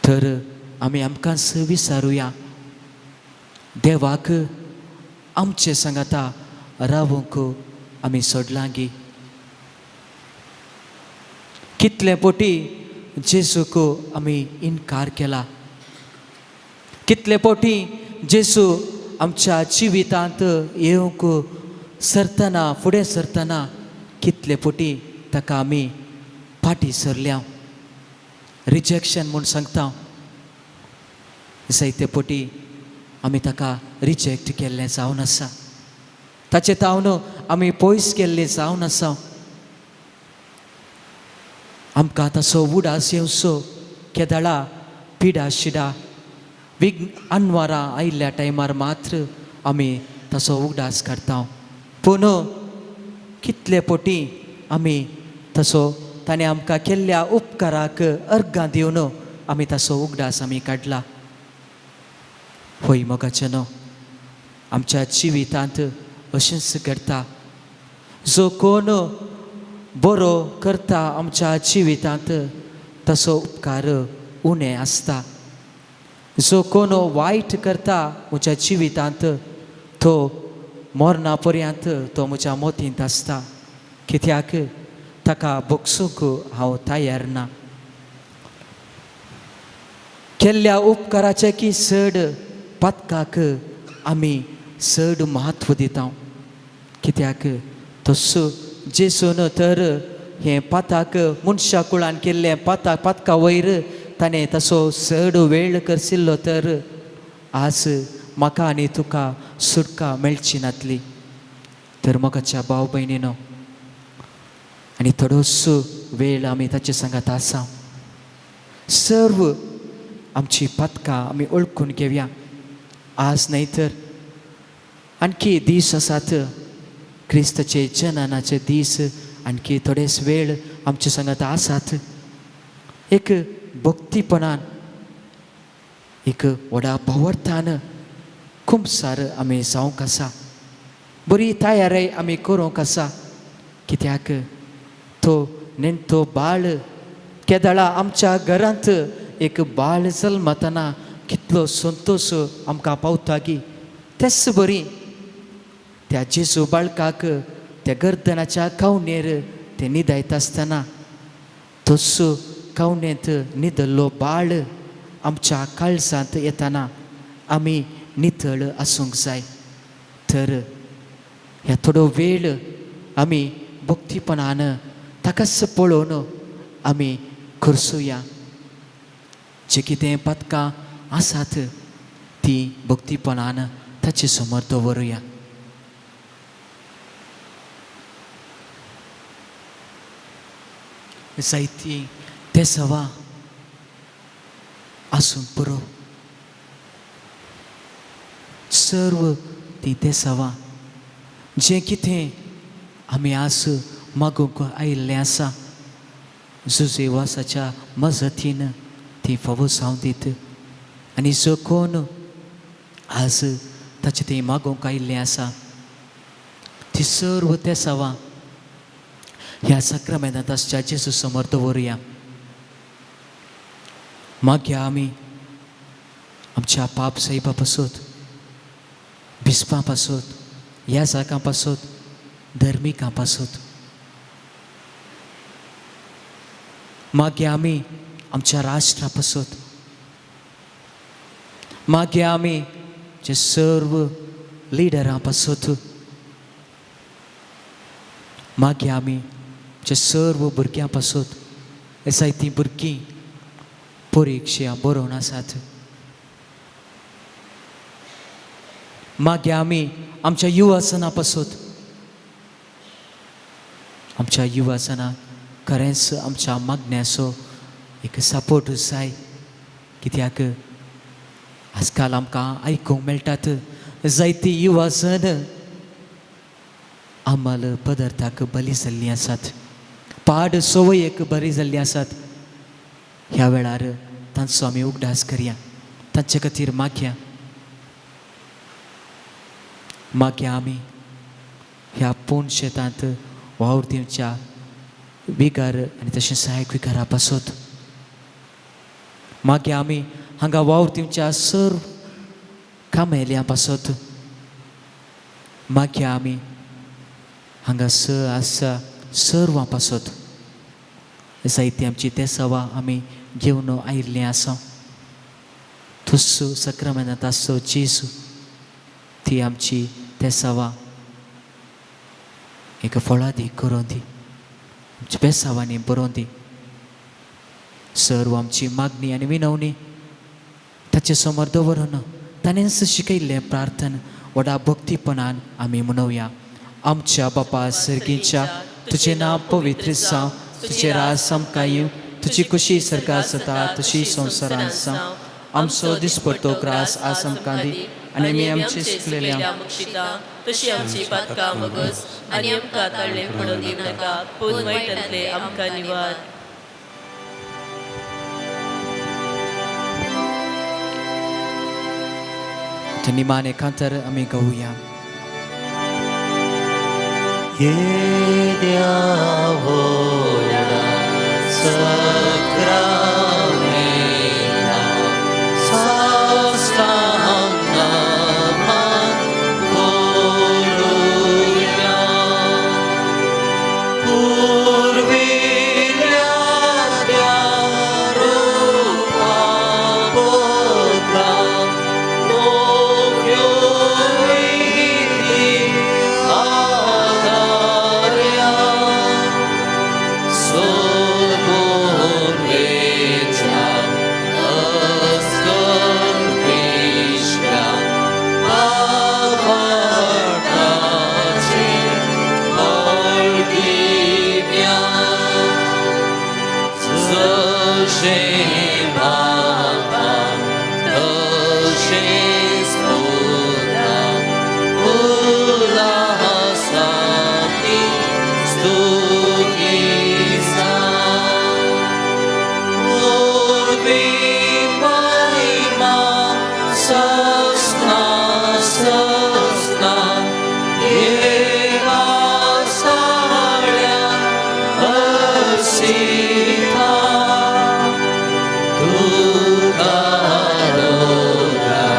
तर आमी आमकांच विचारुया, देवाक आमचे सांगाता रावूंक आमी सोडलां गी. कितले पोटी जेसूक आमी इन्कार केला. कितले पोटी जेसू आमच्या जिवितांत येवंक सरतना, फुडें सरतना कितले पोटी ताका आमी फाटी सरल्या. रिजेक्शन म्हूण सांगता. जायते पोटी आमी ताका रिजेक्ट केल्लें जावन आसा. ताचे तावन आमी पयस केल्ले जावन आसा. आमकां तसो उडास येवचो केदळा पिडा शिडा विघ्न आनवारां आयिल्ल्या टायमार मात्र आमी तसो उगडास काडटा. पूण कितले पोटी आमी तसो ताणें आमकां केल्ल्या उपकाराक अर्गां दिवन आमी तसो उगडास आमी काडला. होय मोगाचेनो, आमच्या जिवितांत अशेंच घडटा. जो कोण बरो करता आमच्या जिवितांत तसो उपकार उणें आसता. जो कोण वायट करता म्हज्या जिवितांत तो मरणा पर्यंत तो म्हज्या मोतींत आसता. कित्याक ताका भोगसूंक हांव तयार ना. केल्ल्या उपकाराचे की चड पथकाक आमी चड म्हत्व दिता. कित्याक तसो जेसून तर हें पाताक मनशा कुळान केल्लें पथका वयर ताणें तसो चड वेळ करशिल्लो तर आज म्हाका आनी तुका सुटका मेळची नातली. तर मोगाच्या भाव भयणीनो, आनी थोडोसो वेळ आमी ताचे सांगात आसा. सर्व आमची पथकां आमी ओळखून घेवया. आज न्हय तर आणखी दीस आसात. क्रिस्ताचे जननाचे दीस आणखी थोडेच वेळ आमचे सांगात आसात. एक भक्तीपणान, एक व्हडा भावार्थान खूब सार आमी जावंक आसा. बरी तयारी आमी करूंक आसा. कित्याक तो नेणटो बाळ केदळा आमच्या घरांत एक बाळ जल्मतना कितलो संतोश आमकां पावता गी. तेच बरी त्या जेजू बाळकाक त्या गर्दनाच्या कावणेर ते न्हिदयता आसतना तसो कावणेंत न्हिदल्लो बाळ आमच्या काळजांत येतना आमी नितळ आसूंक जाय. तर ह्या थोडो वेळ आमी भक्तीपणान ताकाच पळोवन आमी करसुया. जे कितें पथकां आसात ती भक्तीपणान ताचे समोर दवरुया. जायती तेसावा आसून पुरो. सर्व ती तेसावा जे कितें आमी आज मागूंक आयिल्लें आसा जुजेवासाच्या मजतीन ती फावो जावं दीत. आनी जो कोण आज ताचे ती मागूंक आयिल्लें आसा ती सर्व तेसावा ह्या सक्रामेंताच्या जेजू समोर दवरुया. मागया आमी आमच्या पाप साहिबा पासून, भिस्पां पासून, ह्या जागां पासून, धर्मिकां पासून. मागया आमी आमच्या राष्ट्रा पासून. मागया आमी जे सर्व लिडरां पासून. मागया आमी जे सर्व भुरग्यां पासून. जायतीं भुरगीं परिक्षा बरोवन आसात. मागया आमी आमच्या युवासना पासून. आमच्या युवासनाक खरेंच आमच्या मागण्याचो एक सपोर्ट जाय, कित्याक आजकाल आमकां आयकूंक मेळटात जायती युवा जण अंमल पदार्थाक बली जाल्लीं आसात, पाड सवयेक बरी जाल्लीं आसात. ह्या वेळार तांचो आमी उगडास करया, तांचे खातीर मागया आमी ह्या पूण शेतांत वावर दिवच्या विकार आनी तशें सहाय्यक विकारा पासत मागया आमी हांगा वावर दिवच्या सर्व कामेल्या पासत मागया आमी हांगा आसा सर्वां पासत जायती आमची तेसावां आमी घेवन आयिल्लीं आसा. तुस्सो सक्रामेंतांत आसो जेजू ती आमची तेसावां एक फळादी करून दी, आमच्या बेसावांनी बरोवन दी. सर्व आमची मागणी आनी विनवणी ताचे समोर दवरून ताणेंच शिकयल्लें प्रार्थन व्हडा भक्तीपणान आमी मनोवया. आमच्या बापा सर्गीच्या तुजें नांव पवित्र जावं, तुजें राज आमकां येवं, तुजी खुशी सरकार जाता तशी संवसारांत जावं. आमचो दिसपडटो ग्रास आज आमकां दी आनी आमी आमचे चुकलेल्या तशी आमची पातकां मगस आनी आमकां ताळ्ळे पडून दिवं नाका, पूण वायटांतले आमकां निवार. निमाणे कांतर आमी गावया. येद्या व्हडा सक्रामेंता साश्टांग नमन करूया. पुर्विल्ल्या त्या रुपा बदला नव्यो विधी आदार्या. सोडून वेचा अस्कन पिश्व्या पावटाचे पडदिव्या. जशें बापा तशेंच पुता उल्हासांनी स्तुतीचा. पूर्वी महिमा सस्ना सस्ना येवा साळ्या हसिता. तुका रोगाच्या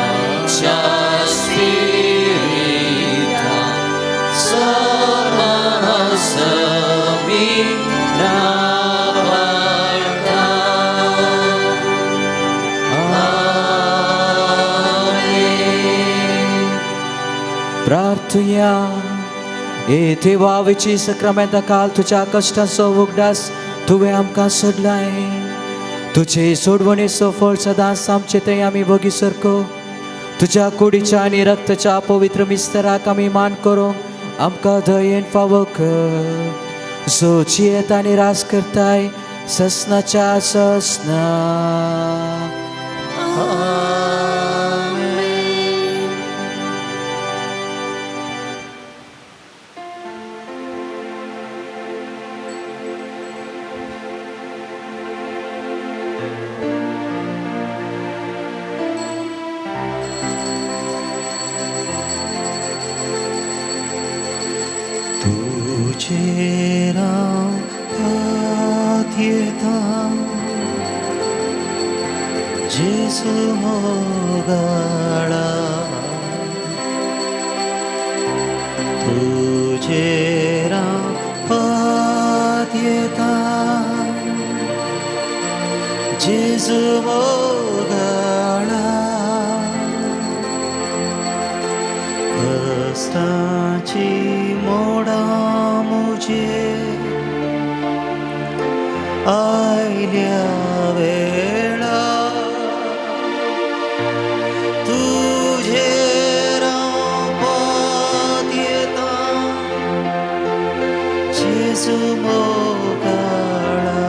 स्पिरिता समासमी नावाळटा. आमेन. प्रार्थया. ए देवा विची सक्रामेंता काल तुज्या कश्टाचो उगडास तुवें आमकां सोडलाय. तुजे सोडवणेचो फळ सदांच आमचे थंय आमी बगी सरको. तुज्या कुडीच्या आनी रक्ताच्या पवित्र मिस्तराक आमी मान करूं आमकां दयेन फावो कर. जो जियेत आनी रास करताय ससनाच्या ससना. तुझे राम पात्यता जेसु मोगाळा. तुझे राम पात्यता जेसु मोगाळा. कष्टाची मोडा मुझे आयल्या वेळा. तुझे रामात येता जेजू मोगाळा.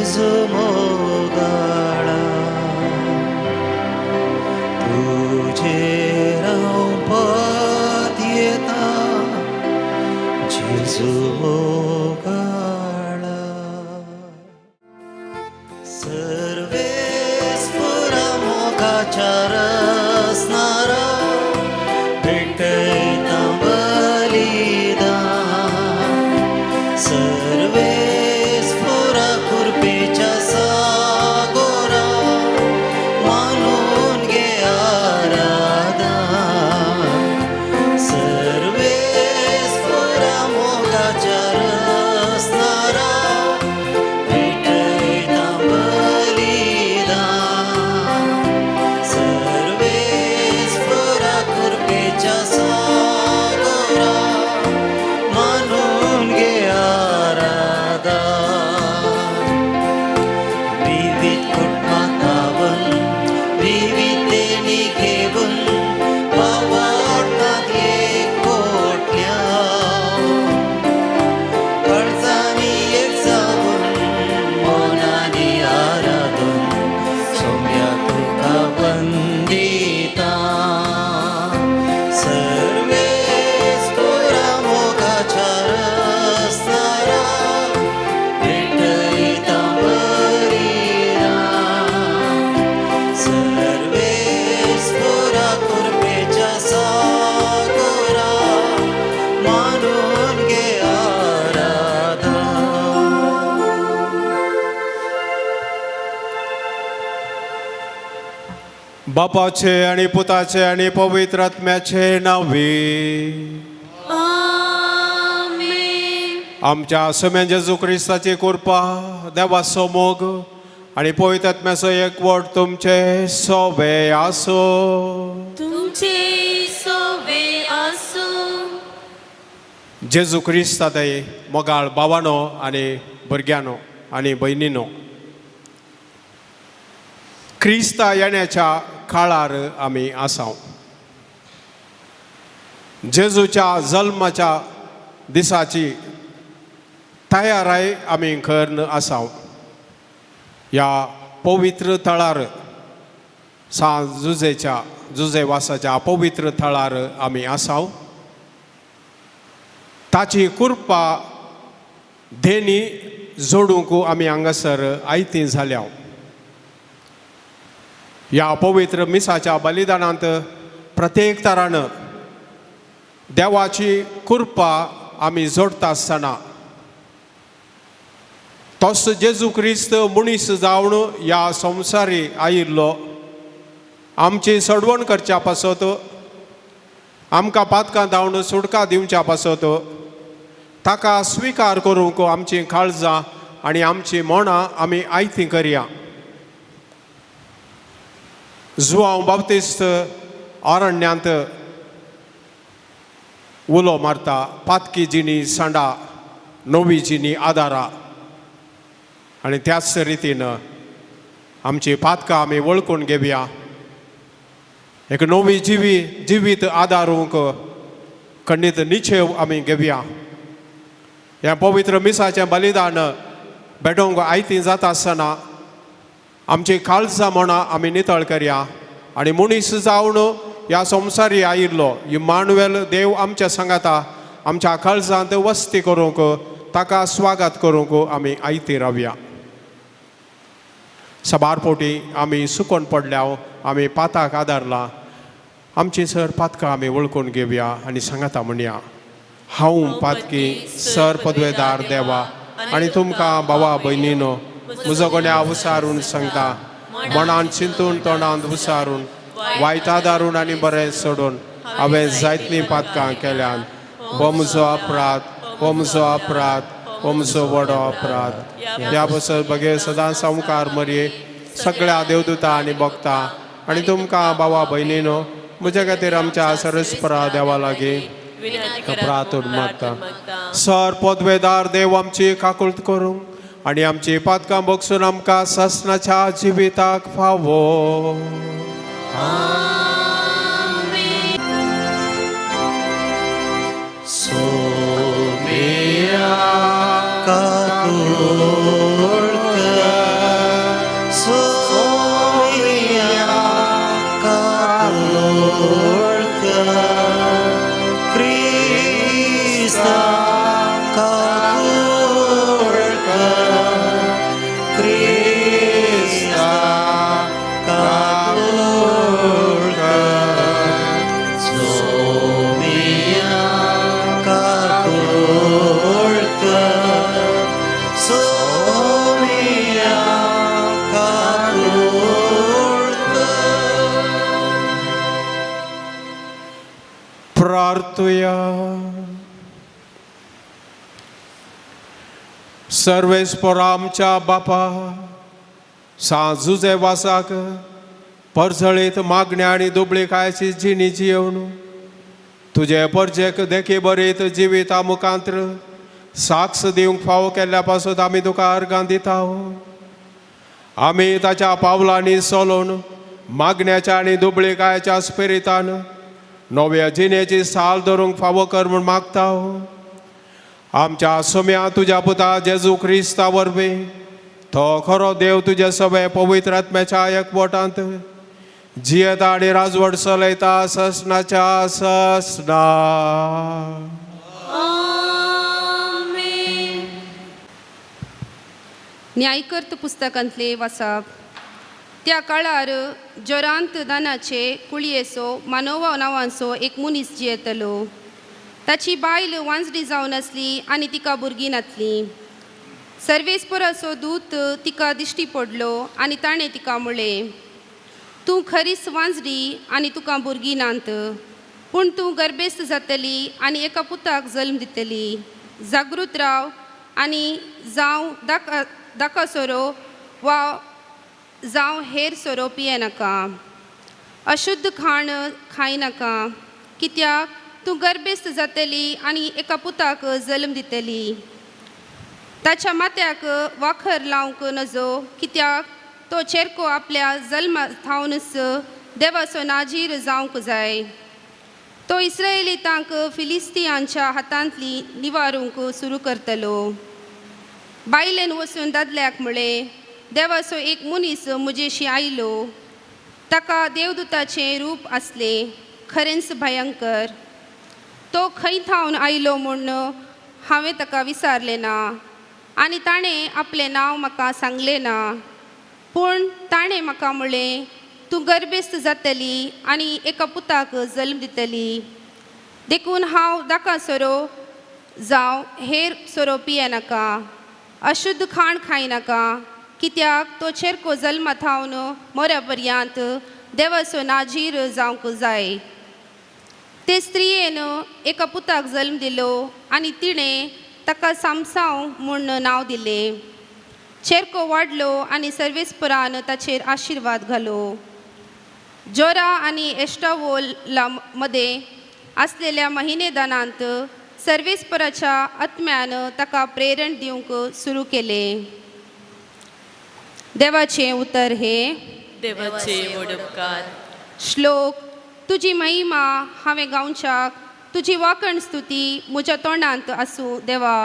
जेजू मोगाळा तुझे पद येता जेजू मोगाळा सर्वेस पुरा मोगाच्या रसणारा भेटता बलिदान सर्वेस पुरा कृपेच्या सागोरा मानून घे आराधन सर्वेस पुरा मोगाच्या रसणारा भेटता बलिदान सर्वेस पुरा कृपेच्या सागोरा मानून घे विविध कुटुंबातावन विविधतेनी घेऊन पावतात एक कोटल्या कर्जानी एक जाऊन मनानी आराधून सोम्या तुका वंदिता सर्वेस पुरा मोगाच्या रसणारा भेटता बलिदान सर्वेस पुरा कृपेच्या सागोरा मानून घे आराधन बापाचे आणि पुताचे आणि पवित्र आत्म्याचे नावे आमेन. आमच्या समेन जेजू ख्रिस्ताची कृपा देवाचो मोग आणि पवित्र आत्म्याचो एकवट तुमचे सोबे आसो तुमचे सोबे आसो. जेजू ख्रिस्तादय मोगाळ भावानो आणि भुरग्यानो आणि भयणीनो ख्रिस्ता येण्याच्या काळार आमी आसाव. जेजूच्या जल्माच्या दिसाची तयाराय आमी करन आसाव. या पवित्र थळार जुजे वासाच्या पवित्र थळार आमी आसाव. ताची कृपा धेनी जोडूंक आमी हांगासर आयती जाल्या. या पवित्र मिसाच्या बलिदानांत प्रत्येक तरान देवाची कृपा आमी जोडता आसतना तोच जेजू क्रिस्त मनीस जावन या संवसारी आयिल्लो आमची सडवण करच्या पासत आमकां पातकां धांवन सुटका दिवच्या पासत ताका स्विकार करूंक आमची काळजां आनी आमची मनां आमी आयती करया. जुआंव बाप्तिस्त अरण्यांत उलो मारता पातकी जिणी सांडा नवी जिणी आदारा आनी त्याच रितीन आमची पातकां आमी वळखून घेवया. एक नवी जिवीत आदारूंक खंडीत निशेव आमी घेवया. ह्या पवित्र मिसाचें बलिदान भेटोवंक आयती जाता आसतना आमची काळजां मनां आमी नितळ करया आनी मनीस जावन ह्या संवसारी आयिल्लो इम्मानुएल देव आमच्या सांगाता आमच्या काळजांत वस्ती करूंक ताका स्वागत करूंक आमी आयती रावया. सबारपोटी आमी सुकोन पडल्याव आमी पाताक आदारला. आमची सर पातकां आमी वळखून घेवया आनी सांगाता म्हणया हांव पातकी सर पदवेदार देवा आनी तुमकां भावा भयणीनो म्हजो गोण्या उसारून सांगता मनान चिंतून तोंडांत उसारून वायट आदारून आनी बरें सोडून हांवें जायतलीं पातकां केल्यान हो म्हजो अपराध हो म्हजो अपराध हो म्हजो व्हडो अपराध. ह्या बसत बगे सदांच संवकार मरये सगळ्या देवदूतां आनी भक्तां आनी तुमकां भावा भयणीनो म्हजे खातीर आमच्या सरस्परा देवा लागीं प्रार्थना मागता. सर पदवेदार देव आमची काकुळट करूंक आनी आमची पातकां बगसून आमकां ससनाच्या जिविताक फावो. सोम्या काकुळट सर्वेस्पर आमच्या बापा सांजुजे वासाक परसळीत मागण्या आनी दुबळी कायची जिणी जियेवन तुजे परजेक देखी बरीत जिविता मुखांत्र साक्ष दिवंक फावो केल्ल्या पासून आमी तुका अर्गां दिता. आमी ताच्या पावलांनी चलोवन मागण्याच्या आनी दुबळी कायच्या स्पिरितान नव्या जिणेची साल धरूंक फावो कर म्हूण मागता. आमच्या सोम्या तुज्या पुता जेजू क्रिस्ता वरवीं तो खरो देव तुजे सगळे पवित्र आत्म्याच्या एकवटांत जियेता आनी राजवट चलयता ससनाच्या ससना. न्यायकर्त पुस्तकांतले वाचप. त्या काळार जोरांत दानाचे कुळयेचो मानोवा नांवाचो एक मनीस जियेतलो. ताची बायल वांजडी जावन आसली आनी तिका भुरगीं नासलीं. सर्वेस्पराचो दूत तिका दिश्टी पडलो आनी ताणें तिका म्हणलें, तूं खरीच वांजडी आनी तुका भुरगीं नात, पूण तूं गर्भेस्त जातली आनी एका पुताक जल्म दितली. जागृत राव आनी जावं दाका सोरो वा जावं हेर सोरो पिये नाका. अशुद्ध खाण खाय नाका, कित्याक तूं गर्भेस्त जातली आनी एका पुताक जल्म दितली. ताच्या माथ्याक वाखर लावंक नजो, कित्याक तो चेरको आपल्या जल्मा थावनच देवाचो नाजीर जावंक जाय. तो इस्रायेलीतांक फिलिस्तियांच्या हातांतली निवारूंक सुरू करतलो. बायलेन वचून दादल्याक म्हळें, देवाचो एक मनीस म्हजेशी आयलो. ताका देवदूताचें रूप आसलें, खरेंच भयंकर. तो खंय थावन आयलो म्हूण हांवें ताका विचारलें ना आनी ताणें आपलें नांव म्हाका सांगलें ना. पूण ताणें म्हाका म्हणलें, तूं गर्भेस्त जातली आनी एका पुताक जल्म दितली. देखून हांव दाका सोरो जावं हेर सोरो पिये नाका, अशुद्ध खाण खाय नाका, कित्याक तो चेरको जल्मा थावन मरे पर्यंत देवाचो नाजीर जावंक जाय. ते स्त्रियेन एका पुताक जल्म दिलो आनी तिणें ताका सामसांव म्हूण नांव दिलें. चेरको वाडलो आनी सर्वेस्परान ताचेर आशिर्वाद घालो. जोरा आनी एश्टावोला मदें आसलेल्या महिनेदानांत सर्वेस्पराच्या आत्म्यान ताका प्रेरण दिवंक सुरू केलें. देवाचें उतर हे. देवाचे वडपकार. श्लोक. तुजी महिमा हांवें गावच्याक, तुजी वाकण स्तुती म्हज्या तोंडांत आसूं देवा.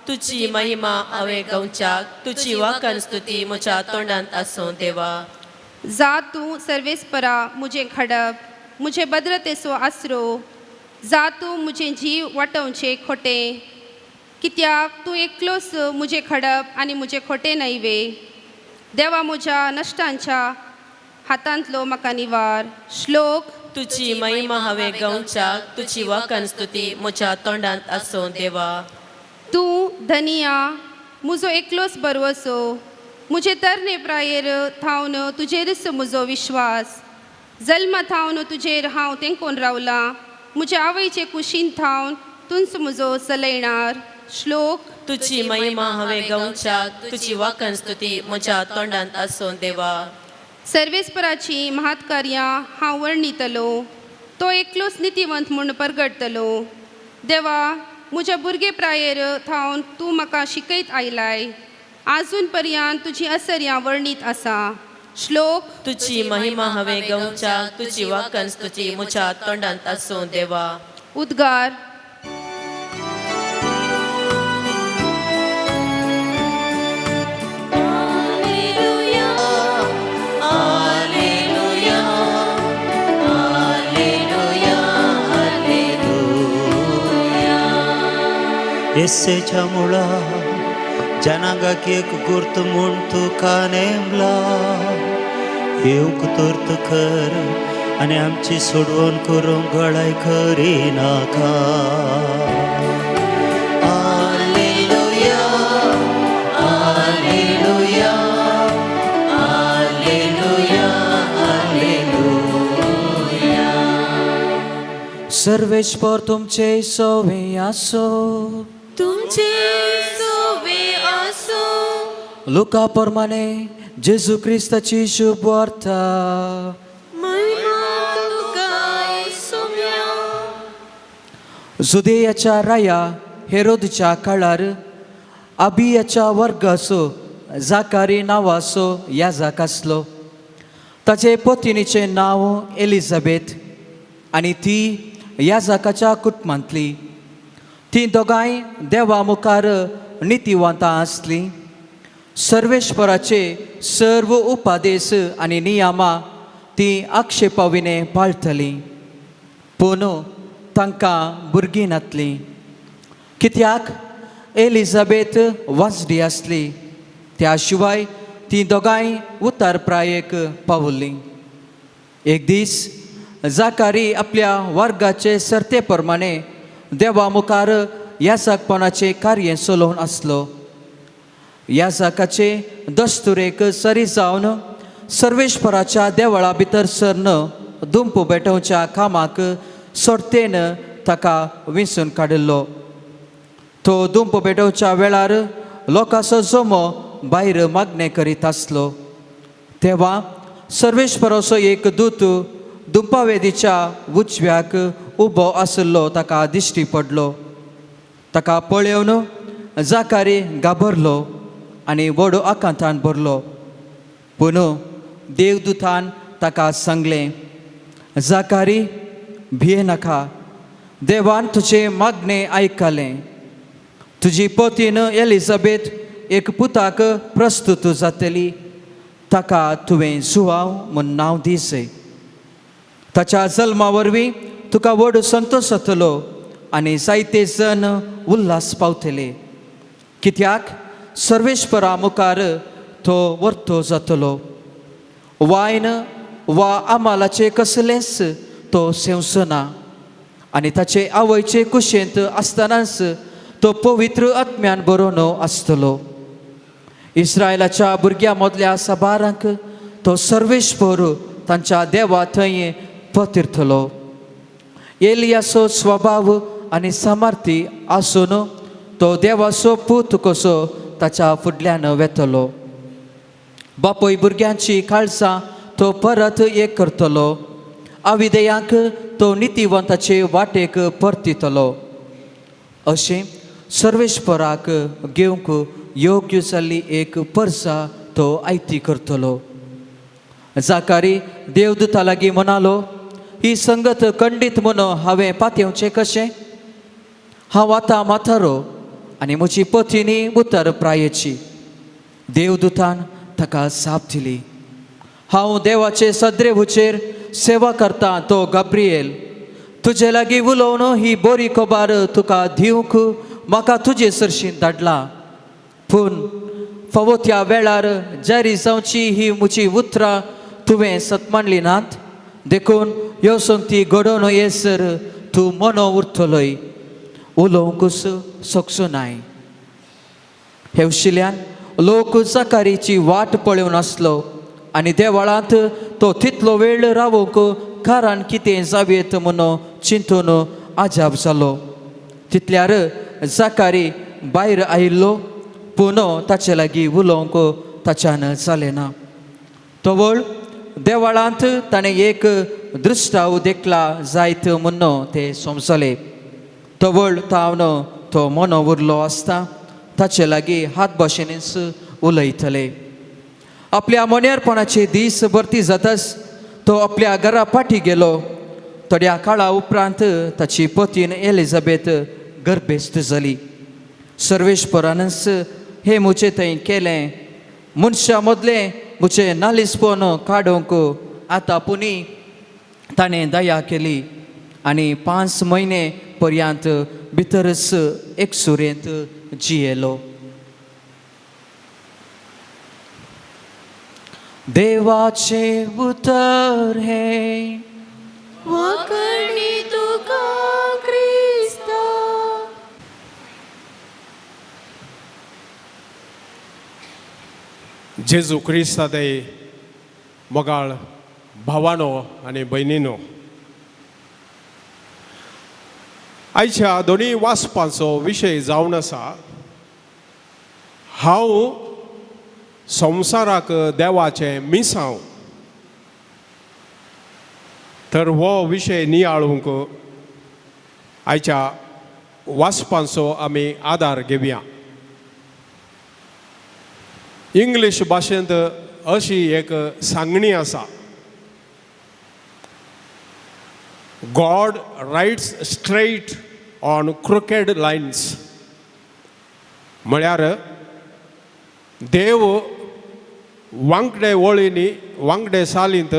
तुझी महिमा हांवें गावच्याक, तुजी वाकण स्तुती म्हज्या तोंडांत आसूं देवा. जा तूं सर्वेस्परा म्हजें खडप, म्हजे भद्रतेचो आसरो. जा तूं म्हजें जीव वाटोवचें खोटें, कित्याक तूं एकलोच म्हजें खडप आनी म्हजें खोटें नैवे. देवा म्हज्या नश्टांच्या हातांतलो म्हाका निवार. श्लोक. तुझी महिमा हांवें गावच्याक, तुजी वाकण स्तुती म्हज्या तोंडांत आसूं देवा. तूं धनिया म्हजो एकलोच बरवसो. म्हजे तरणे प्रायेर थावन तुजेरच म्हजो विश्वास. जल्मा थावन तुजेर हांव तेंकोन रावलां. म्हज्या आवयचे कुशीन थावन तुंच म्हजो चलयणार. श्लोक. तुझी महिमा हांवें गावच्याक, तुजी वाकण स्तुती म्हज्या तोंडांत आसूं देवा. सर्वेस्पराची महात्कार्यां हांव वर्णितलो. तो एकलोच नितीवंत म्हूण परगडतलो. देवा, म्हज्या भुरगे प्रायेर थावन तूं म्हाका शिकयत आयलाय. आजून पर्यंत तुजी असर्यां वर्णीत आसा. श्लोक. तुझी महिमा हांवें गावच्याक, तुजी वाकण स्तुती म्हज्या तोंडांत आसूं देवा. उद्गार. येसेच्या मुळा जनांगाक एक गुर्त म्हूण तुका नेमला. येवंक तोर्त कर आनी आमची सोडवण करूंक गळाय खरी नाका. Hallelujah, hallelujah, hallelujah, hallelujah. Sarveshwar तुमचे सोवे आसो. तुमचे सोवे आसो. लुका प्रमाणे जेजू ख्रिस्ताची शुभ वार्ता. जुदेयाच्या राया हेरोदच्या काळार अबियाच्या वर्गाचो जाकारी नांवाचो याजक आसलो. ताचे पत्नीचें नांव एलिझाबेथ आनी ती याजकाच्या कुटुंबांतली. ती दोगांय देवा मुखार नितीवंतां आसलीं. सर्वेश्वराचे सर्व उपादेश आनी नियमां ती आक्षेपाविने पाळटलीं. पूण तांकां भुरगीं नातलीं, कित्याक एलिझाबेथ वांचडी आसली. त्या शिवाय ती दोगांय उतारप्रायेक पावल्लीं. एक दीस जाकारी आपल्या वर्गाचे सर्ते प्रमाणे देवा मुखार याजकपणाचें कार्य चलोवन आसलो. याजकाचे दस्तुरेक सरी जावन सर्वेश्वराच्या देवळा भितर सर्ण दुंप पेटोवच्या कामाक सोडतेन ताका विंचून काडिल्लो. तो दुंप पेटोवच्या वेळार लोकांचो जमो भायर मागणे करीत आसलो. तेव्हा सर्वेश्वराचो एक दूत दुंपावेदीच्या उजव्याक उबो आसलो ताका दिश्टी पडलो. ताका पळोवन जाकारी घाबरलो आनी व्हड आकांतान भरलो. पूण देवदूतान ताका सांगलें, जाकारी भिये नाका, देवान तुजें मागणें आयकलें. तुजी पतीन एलिझाबेथ एक पुताक प्रस्तुत जातली. ताका तुवें जुवांव म्हूण नांव दिसय. ताच्या जल्मा वरवीं तुका व्हड संतोश जातलो आनी जायते जण उल्हास पावतले, कित्याक सर्वेश्वरा मुखार तो वर्तो जातलो. वायन वा आमालाचे कसलेंच तो सेवसना आनी ताचे आवयचे कुशेंत आसतनाच तो पवित्र आत्म्यान बरोवन आसतलो. इस्रायलाच्या भुरग्यां मदल्या साबारांक तो सर्वेश्वर तांच्या देवा थंय पतिरतलो. एलियाचो स्वभाव आनी सामर्थी आसून तो देवाचो पूत कसो ताच्या फुडल्यान वेतलो. बापोय भुरग्यांची काळजां तो परत एक करतलो. अविधेयांक तो नितीवंताचे वाटेक परतितलो. अशें सर्वेश्वराक घेवंक योग्य जाल्ली एक परसा तो आयती करतलो. जाकारी देवदूता लागीं म्हणालो, ही संगत खंडीत म्हणून हांवें पातयेवचें कशें? हांव आतां म्हातारो आनी म्हजी पत्नी उतर प्रायेची. देवदूतान ताका साप दिली. हांव देवाचे सद्रेवचेर सेवा करता तो गाब्रिएल. तुजे लागीं उलोवन ही बरी खबर तुका दिवंक म्हाका तुजे सरशीं धाडला. पूण फावो त्या वेळार जारी जावची ही म्हजी उतरां तुवें सतमानली नात. देखून ह्यो संगती घडोवन येसर तूं मनो उरतलोय, उलोवंकूच शकचो नाय. हे उशिल्ल्यान लोक जाकारीची वाट पळोवन आसलो आनी देवळांत तो तितलो वेळ रावूंक कारण कितें जावेत म्हणून चिंतून आजाप जालो. तितल्यार जाकारी भायर आयिल्लो, पूण ताचे लागीं उलोवंक ताच्यान जालें ना. तवळ देवळांत ताणें एक दृश्टाव देखला जायत म्हणून तें समजलें. तवळ तावन तो मनो उरलो आसता ताचे लागीं हात भाशेनच उलयतले. आपल्या मोन्यारपणाचे दीस भरती जाताच तो आपल्या घरा फाटी गेलो. थोड्या काळा उपरांत ताची पतीन एलिझाबेथ गर्भेस्त जाली. सर्वेश्वरानच हे म्हजे थंय केलें. मनशा मदलें म्हजें नालिसपण काडूंक आतां पुनी ताणें दया केली आनी 5 म्हयने पर्यंत भितरच एकसुरेंत जियेलो. देवाचे उतर हे वखणी तुका क्रिस्ता. जेजू क्रिस्तादे मोगाळ भावानो आनी भयणीनो, आयच्या दोनी वाचपाचो विशय जावन आसा हांव संवसाराक देवाचें मिसांव, तर हो विशय नियाळूंक आयच्या वाचपांचो आमी आदार घेवया. इंग्लीश भाशेंत अशी एक सांगणी आसा, God writes straight on crooked lines. म्हळ्यार देव वांगडे वळींनी वांगडे सालींत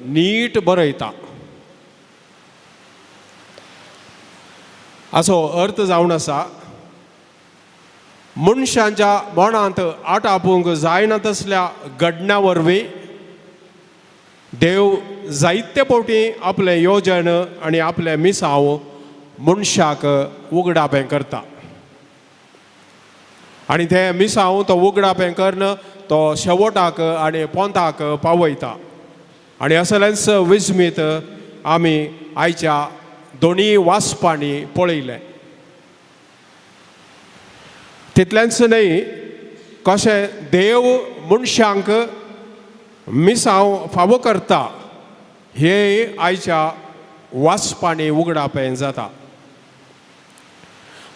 नीट बरयता. हाचो अर्थ जावन आसा, मनशांच्या मनांत आटापूंक जायना तसल्या घडण्यां वरवीं देव जायते फावटी आपलें योजन आनी आपलें मिसांव मनशाक उगडापें करता. आनी तें मिसांव तो उगडापें करन तो शेवटाक आनी पोंताक पावयता. आनी असलेंच विस्मीत आमी आयच्या दोनी वाचपांनी पळयलें. तितलेंच न्हय, कशें देव मनशांक मिसांव फावो करता हे आयच्या वाचपांनी उगडापें जाता.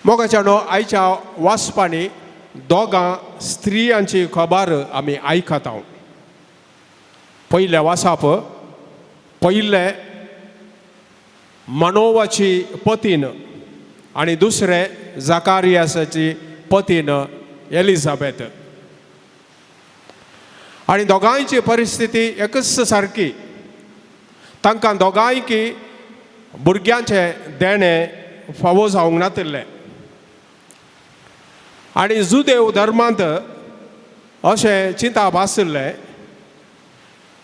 मोगाच्यानो आयच्या वाचपांनी दोगां स्त्रियांची खबर आमी आयकत आहोत. पयलें वाचप, पयलें मनोवाची पतीन आनी दुसरें जाकारियासाची पतीन एलिझाबेथ. आनी दोगांयची परिस्थिती एकच सारकी. तांकां दोगांयकी भुरग्यांचें देणें फावो जावंक नातलें. आनी जुदेव धर्मांत अशें चिंतप आसलें,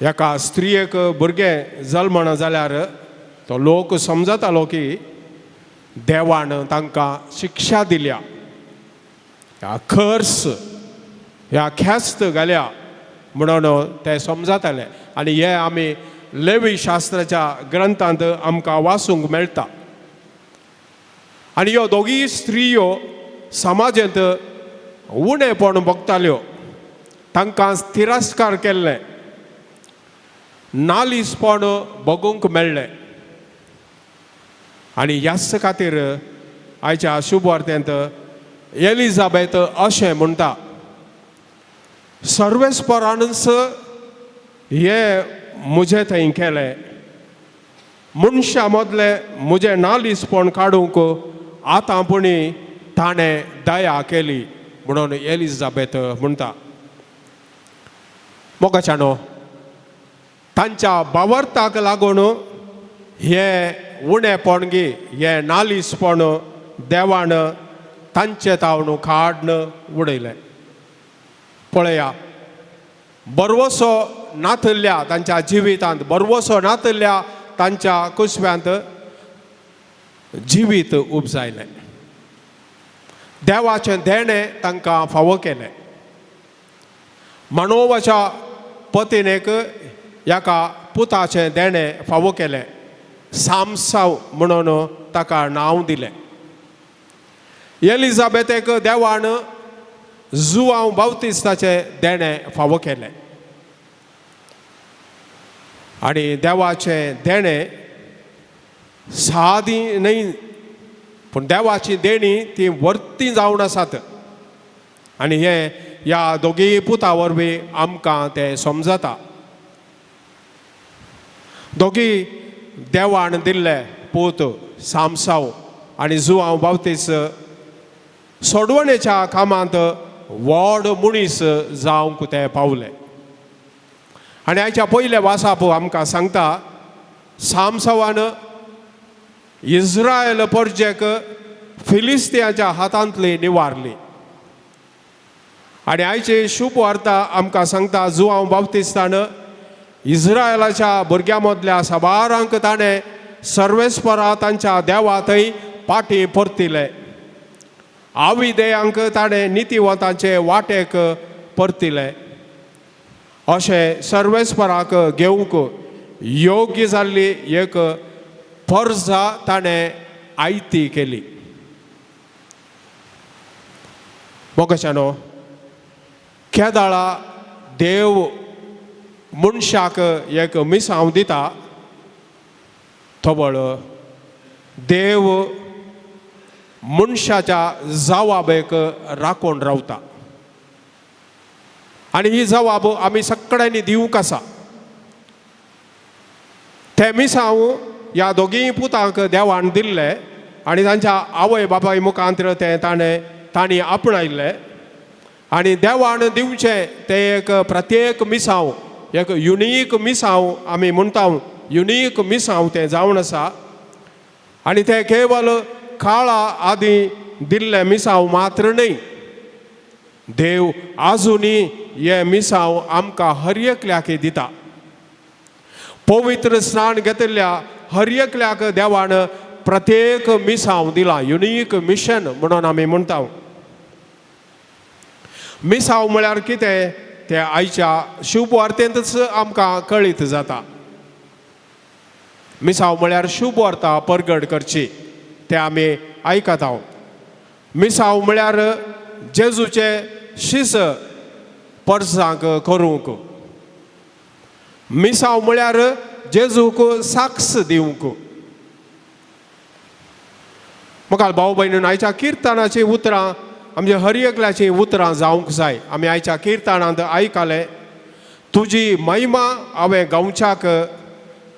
एका स्त्रियेक भुरगें जल्मना जाल्यार तो लोक समजतालो की देवान तांकां शिक्षा दिल्या, ह्या खर्स ह्या ख्यास्त घाल्या म्हणून ते समजताले. आनी हे आमी लेवी शास्त्राच्या ग्रंथांत आमकां वाचूंक मेळटा. आनी ह्यो दोगी स्त्रियो समाजांत उणेपण भोगताल्यो, तांकां तिरस्कार केल्लें, नालिसपण भोगूंक मेळ्ळें. आनी ह्याच खातीर आयच्या शुभ वार्तेंत एलिझाबेथ अशें म्हणटा, सर्वेस्परानच हे म्हजे थंय केलें, मनशा मदलें म्हजें नालिसपण काडूंक आतां पुणी ताणें दया केली म्हणून एलिझाबेथ म्हणटा. मोगाच्यानो, तांच्या बावर्ताक लागून हे उणेपणगी, हे नालिसपण देवान तांचे तावन काडन उडयलें. पळया, बरवसो नातल्ल्या तांच्या जिवितांत, बरवसो नातल्ल्या तांच्या कुसव्यांत जिवीत उपजायलें. देवाचें देणें तांकां फावो केलें. मनोवाच्या पतीनेक एका पुताचें देणें फावो केलें, सामसाव म्हणून ताका नांव दिलें. एलिझाबेथेक देवान जुआंव बावतिस्ताचें देणें फावो केलें. आनी देवाचें देणें सादी न्हय, पूण देवाची देणी ती वर्ती जावन आसात. आनी हे ह्या दोगी पुता वरवीं आमकां तें समजता. दोगी देवान दिल्ले पूत सामसाव आनी जुआंव बावतीस सोडवणेच्या कामांत व्हड मनीस जावंक ते पावले. आनी आयच्या पयले वाचप आमकां सांगता, सामसावान इस्रायल परजेक फिलिस्तियाच्या हातांतली निवारली. आनी आयची शुभ वार्ता आमकां सांगता, जुआंव बावतिस्तान इस्रायलाच्या भुरग्यां मदल्या साबारांक ताणें सर्वेस्परा तांच्या देवा थंय पाटी परतिले. आविदेयांक ताणें नितीवंतांचे वाटेक परतिले. अशें सर्वेस्पराक घेवंक योग्य जाल्ली एक पर्जा ताणें आयती केली. मोगाच्यानो, केदाळा देव मनशाक एक मिसांव दिता थोबळ देव मनशाच्या जबाबेक राखून रावता आनी ही जबाब आमी सगळ्यांनी दिवंक आसा. ते मिसांव ह्या दोगीय पुतांक देवान दिल्ले आनी तांच्या आवय बापाय मुखांतर तांणी आपणायल्ले आनी देवान दिवचे ते एक प्रत्येक मिसांव एक युनिक मिसांव आमी म्हणटा युनिक मिसांव ते जावन आसा आनी ते केवळ काळा आदी दिल्ले मिसांव मात्र न्ही. देव आजुनी हे मिसांव आमकां हर एकल्याक दिता. पवित्र स्नान घेतिल्ल्या हर एकल्याक देवान प्रत्येक मिसांव दिला. युनिक मिशन म्हणून आमी म्हणटा. मिसांव म्हळ्यार कितें तें आयच्या शुभ वार्तेंतच आमकां कळीत जाता. मिसांव म्हळ्यार शुभ वार्ता परगट करची ते आमी आयकत आहोत. मिसांव म्हळ्यार जेजूचे शिस परसांक करूंक. मिसांव म्हळ्यार जेजूक साक्ष दिवंक. म्हाका भाव भयणीन आयच्या किर्तनाची उतरां आमचे हर एकल्याची उतरां जावंक जाय. आमी आयच्या किर्तनांत आयकले तुजी महिमा हांवें गावच्याक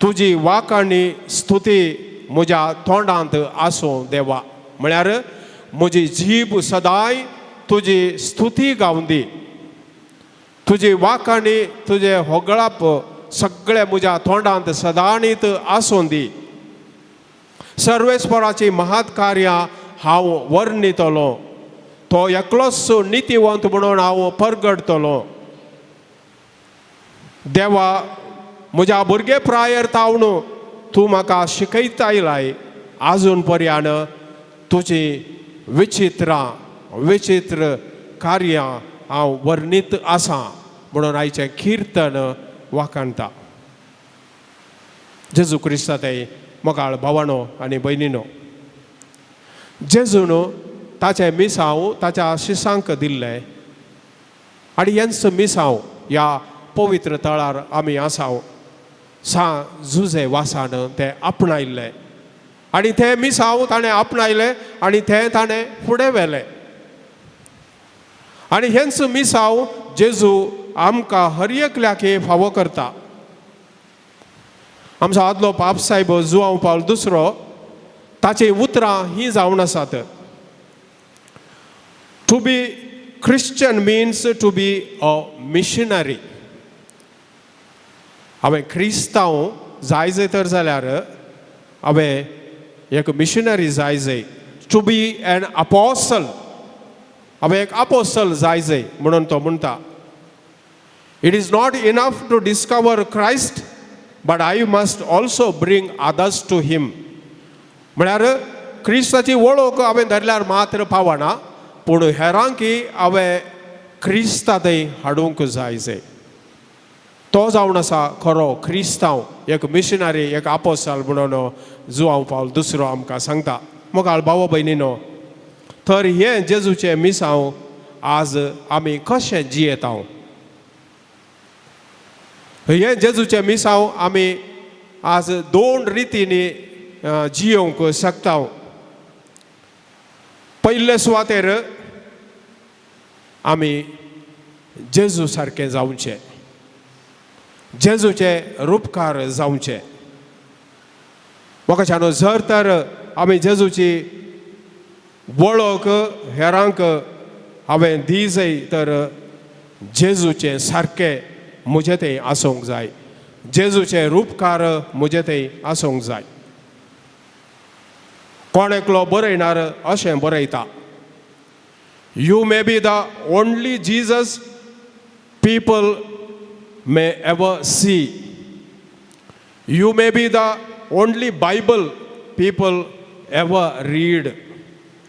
तुजी वाखाणी स्तुती म्हज्या तोंडांत आसूं देवा. म्हळ्यार म्हजी जीब सदांय तुजी स्तुती गावन दी. तुजी वाखाणी तुजे होगळाप सगळे म्हज्या तोंडांत सदांनीत आसूं दी. सर्वेस्पराची महत् कार्यां हांव वर्णितलो. तो एकलोच नितीवंत म्हणून हांव परगडतलो. देवा म्हज्या भुरगेप्रायर तावन तूं म्हाका शिकयता आयलाय आजून पर्यान तुजी विचित्र कार्यां हांव वर्णीत आसां म्हणून आयचें किर्तन वाखाणटा. जेजू क्रिस्तांतय मोगाळ भावानो आनी भयणीनो, जेजून ताचे मिसांव ताच्या शिसांक दिल्ले आनी हेंच मिसांव ह्या पवित्र तळार आमी आसाव. जुजे वासान ते आपणायल्ले आनी ते मिसांव ताणें आपणायले आनी ते ताणें फुडें व्हेले. आनी हेंच मिसांव जेजू आमकां हर एकल्याक फावो करता. आमचो आदलो पाप सायब जुआंव पावल दुसरो ताची उतरां ही जावन आसात. To be Christian means to be a missionary. हांवें क्रिस्तांव जाय तर जाल्यार हांवें एक मिशनरी जाय. टू बी एन अपोस्टल हांवें एक अपोस्टल जाय म्हणून तो म्हणटा. It is not enough to discover Christ but I must also bring others to him. म्हळ्यार क्रिस्ताची वळख हांवें धरल्यार मात्र पावना पूण हेरांकी हांवें क्रिस्तांतय हाडूंक जाय. तो जावन आसा खरो क्रिस्तांव, एक मिशनरी, एक अपोस्टल म्हणून जुआंव पावल दुसरो आमकां सांगता. मोगाळ भाव भयणीनो, तर हें जेजूचें मिसांव आज आमी कशें जियेता. हें जेजूचें मिसांव आमी आज दोन रितींनी जियोंक शकता. पयले सुवातेर आमी जेजू सारकें जावचें, जेजूचे रूपकार जावचे. म्हाका जर तर आमी जेजूची वळख हेरांक हांवें दी जाय तर जेजूचें सारकें म्हजे थंय आसूंक जाय. जेजूचे रूपकार म्हजे थंय आसूंक जाय. कोण एकलो बरयणार अशें बरयता, you may be the only Jesus people may ever see. You may be the only Bible people ever read.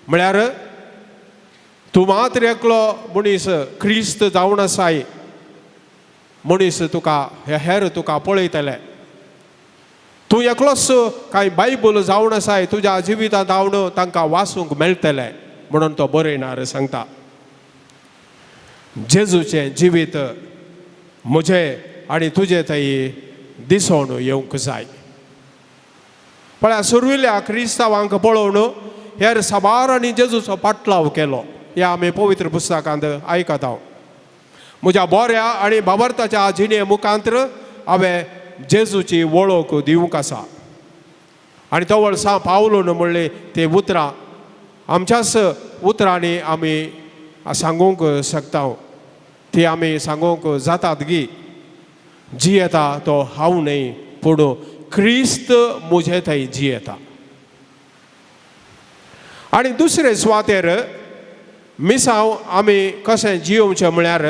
म्हळ्यार तूं मात्र एकलो मनीस क्रिस्त जावन आसाय. मनीस तुका हेर तुका पळयतले. तूं एकलोच कांय बायबल जावन आसाय, तुज्या जिवितांत हांव तांकां वाचूंक मेळटलें म्हणून तो बरयणार सांगता. जेजूचें जिवीत म्हजे आनी तुजे थंय दिसोन येवंक जाय. म्हळ्यार सुरविल्ल्या क्रिस्तांवांक पळोवन हेर साबारांनी जेजूचो पाटलाव केलो हें आमी पवित्र पुस्तकांत आयकत आहोत. म्हज्या बऱ्या आनी बाबर्ताच्या जिणे मुखांतर हांवें जेजूची वळख दिवंक आसा. आनी तवळ सा पावलून म्हणले ते उतरां आमच्याच उतरांनी आमी सांगूंक शकता. ती आमी सांगूंक जातात की जियेता तो हांव न्ही पूण क्रिस्त म्हजे थंय जियेता. आनी दुसरे सुवातेर मिसांव आमी कशें जियोवचें म्हळ्यार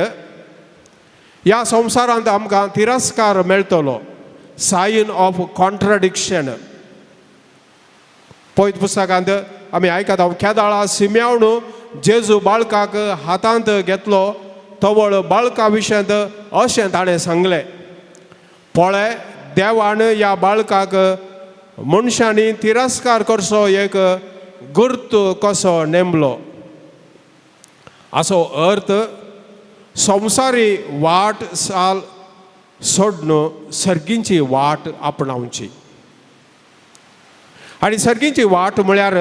ह्या संवसारांत आमकां तिरस्कार मेळटलो, सायन ऑफ कॉन्ट्रडिक्शन. पयत पुस्तकांत आमी आयकता केदाळा सिम्यावण जेजू बाळकाक हातांत घेतलो तवळ बाळका विशयांत अशें ताणें सांगलें, पळय देवान ह्या बाळकाक मनशांनी तिरस्कार करचो एक गुर्त कसो नेमलो. हाचो अर्थ संवसारी वाट साल सोडून सर्गींची वाट आपणावची. आनी सर्गींची वाट म्हळ्यार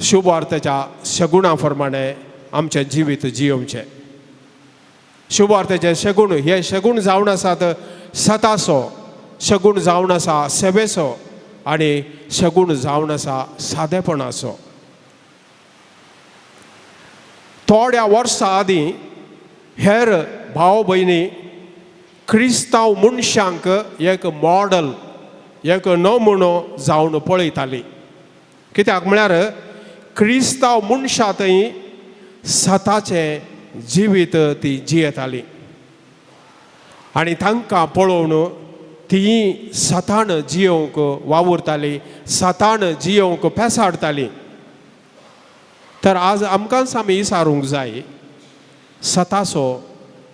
शुभ अर्थाच्या शगुणा प्रमाणे आमचें जिवीत जियोवचें. शुभ अर्थाचे शगूण हे शगूण जावन आसात सताचो, शगूण जावन आसा सेवेचो आनी शगूण जावन आसा सादेपणाचो. थोड्या वर्सां आदीं हेर भाव भयणी क्रिस्तांव मनशांक एक मॉडल, एक नमुनो जावन पळयतालीं. कित्याक म्हळ्यार क्रिस्तांव मनशां थंय सताचें जिवीत ती जियेतालीं आनी तांकां पळोवन ती सतान जियोवंक वावुरतालीं, सतान जियोवंक पेसाडटालीं. तर आज आमकांच आमी विचारूंक जाय, सताचो,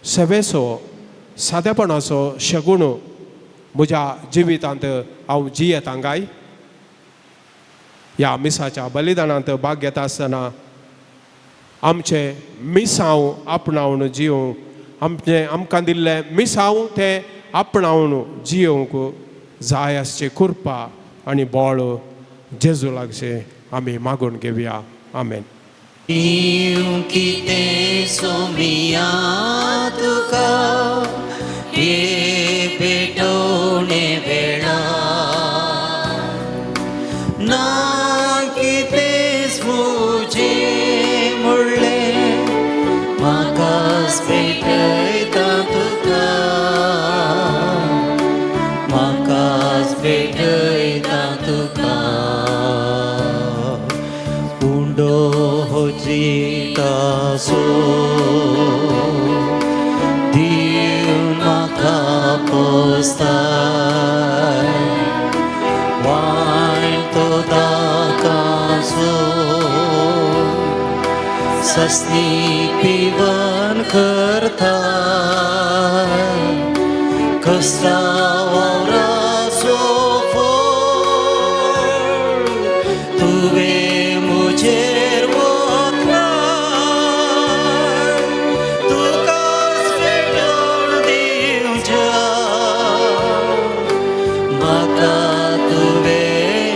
सेवेचो, सादेपणाचो शगूण म्हज्या जिवितांत हांव जियेतां काय? ह्या मिसाच्या बलिदानांत भाग घेता आसतना आमचें मिसांव आपणावन जियोवंक आमकां दिल्लें मिसांव तें आपणावन जियोवंक जाय आसची कृपा आनी बळ जेजू लागचें आमी मागून घेवया. आमेन. कितें सोमिया तुका हे पेटोवणे वेळा ना कितेंच मुजें म्हणलें म्हाकाच पेटयता तुका, म्हाकाच पेटयता तुका. उंडो होजितासो दिव म्हाका पोसताय, वायट तो दाकाचो सस्ती पिवन करता, कसा वावराचो फळ तुवें मुजेर वखदाय, तुकाच पेटोवन दिवच्या म्हाका तुवें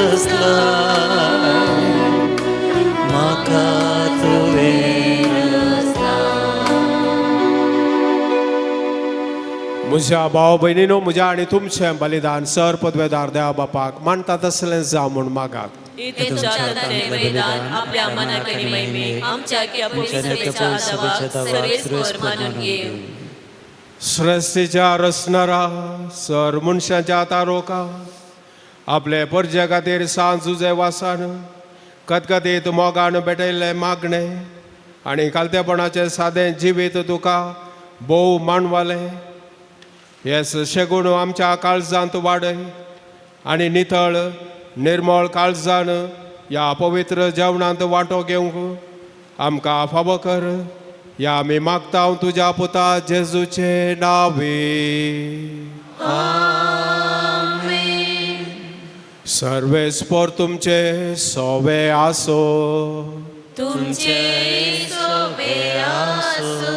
रचलाय, म्हाका तुवें रचलाय. म्हज्या भाव भयणीनो, म्हज्या आनी तुमचें बलिदान सर पदवेदार देवा बापाक मानता तसलें जावं म्हूण मागात. बलिदान आपल्या मनाकरी महिमे आमच्या की अपवित्रतेच्या आदावाक सर्वेस्वर मानून घेव. सृश्टीच्या रचणारा सर मनशाच्या तारोका आपले परजे खातीर सांज उजे वासान कतकतीत मोगान भेटयल्लें मागणें आनी कालतेपणाचें सादें जिवीत तुका भोव मानवालें. हेस शेगूण आमच्या काळजांत वाडय आनी नितळ निर्मळ काळजान ह्या पवित्र जेवणांत वांटो घेवंक आमकां फावो कर. ह्या आमी मागता हांव तुज्या पुता जेजूचे नांवे. सर्वेस्पर तुमचे सोवे आसो, तुमचे सोबे आसो.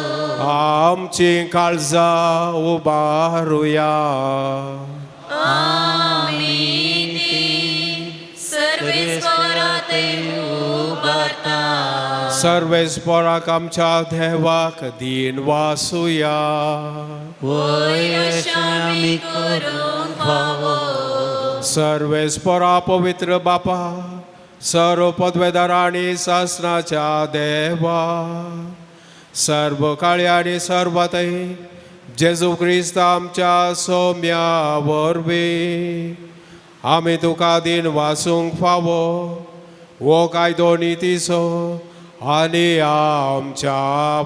आमची काळजां उबारुया. सर्वेस्पराक आमच्या देवाक दिन वासुया. आमी करूंक फावो. सर्वेस्परा पवित्र बापा, सर्व पदवेदार आणि शासनाच्या देवा, सर्व काळी आणि सर्वतही जेजू क्रिस्त आमच्या सौम्या वरवीं आमी तुका दिन वासूंक फावो. वो कायदो नितीचो आनी आमच्या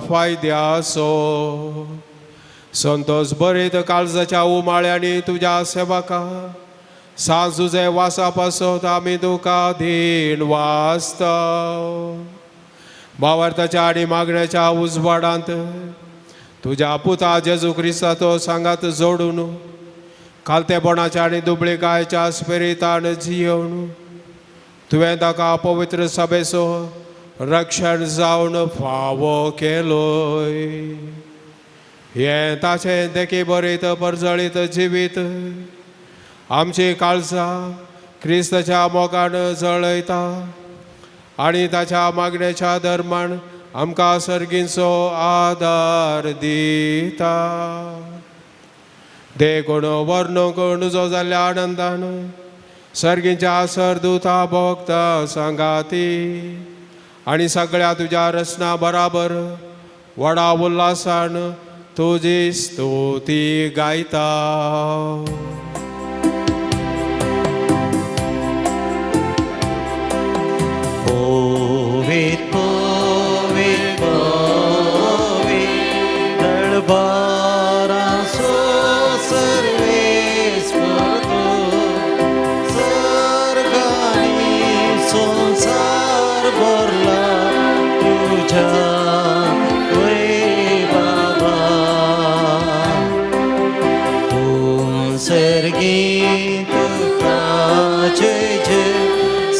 फायद्याचो. संतोष बरीत काळजाच्या उमाळ्यांनी तुझ्या सेवका सांजुजे वासा पासत आमी तुका दिन वाचता. भावार्थाच्या आणि मागण्याच्या उजवाडांत तुझ्या पुता जेजू क्रिस्ताचो सांगात जोडून खालतेपणाच्या आणि दुबळीकायेच्या स्पिरितान जियोवन तुवें ताका पवित्र सभेचो रक्षण जावन फावो केलोय. हें ताचें देखी बरीत परजळीत जिवीत आमची काळजां क्रिस्ताच्या मोगान जळयता आणि ताच्या मागण्याच्या धर्मान आमकां सर्गींचो आदार दिता. देखून वर्णूंक नजो जाल्ल्या आनंदान सर्गींच्या सरदूता भोगता सांगाती आणि सगळ्या तुझ्या रचना बराबर व्हडा उल्हासान तुजी स्तुती गायता. पोवीत पोवीत पोवीत दळबारांचो सर्वेस्पर तूं. सर्ग आनी संसार भरला तुझ्या वैभवा. तूं सर्गी तुका जय जय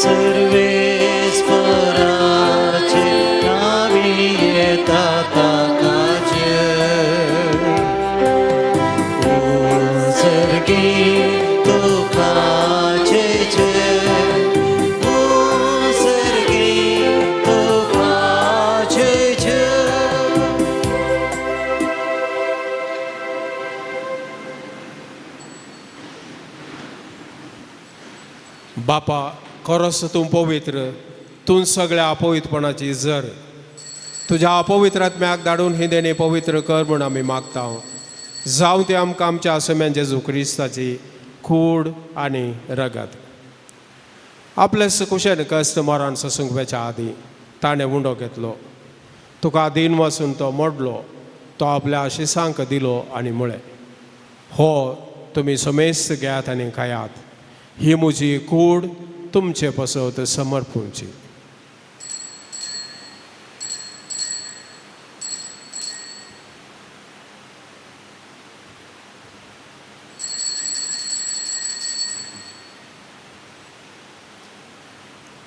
सर्वे बापा, खरोच तूं पवित्र, तूं सगळ्या अपवित्रपणाची जर तुझ्या अपवित्र आत्म्याक धाडून ही देणी पवित्र कर म्हूण आमी मागता. जावं ते आमकां आमच्या आसम्यान जेजू क्रिस्ताची कूड आनी रगत. आपलेस कुशेन कश्ट मरण ससूंक वेच्या आदीं ताणें उंडो घेतलो. तुका दिन वचून तो मोडलो. तो आपल्या आशिसांक दिलो आनी म्हळें, हो तुमी समेस्त घेयात आनी खायात. ही म्हजी कूड तुमचे पसत समर्पूंची.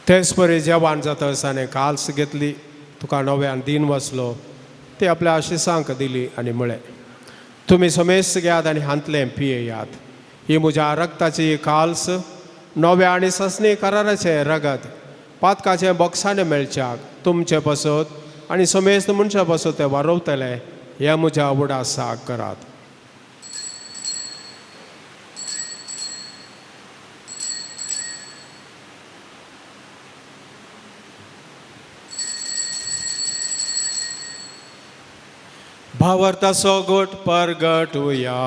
तेच परी जेवण जाता आसताना काल्स घेतली. तुका नव्यान दिन वचलो. ती आपल्या आशिसांक दिली आनी म्हळें, तुमी समेस्त घेयात आनी हांतलें पियेयात. ही म्हज्या रक्ताची काल्स नव्या आनी ससणी कराराचें रगत पातकाचें बॉक्साने मेळच्याक तुमचे पसत आनी समेस्त मनशा पसत ते वारोवतले. हे म्हज्या उडासाक करात. भावार्थाचो गोट परगटुया.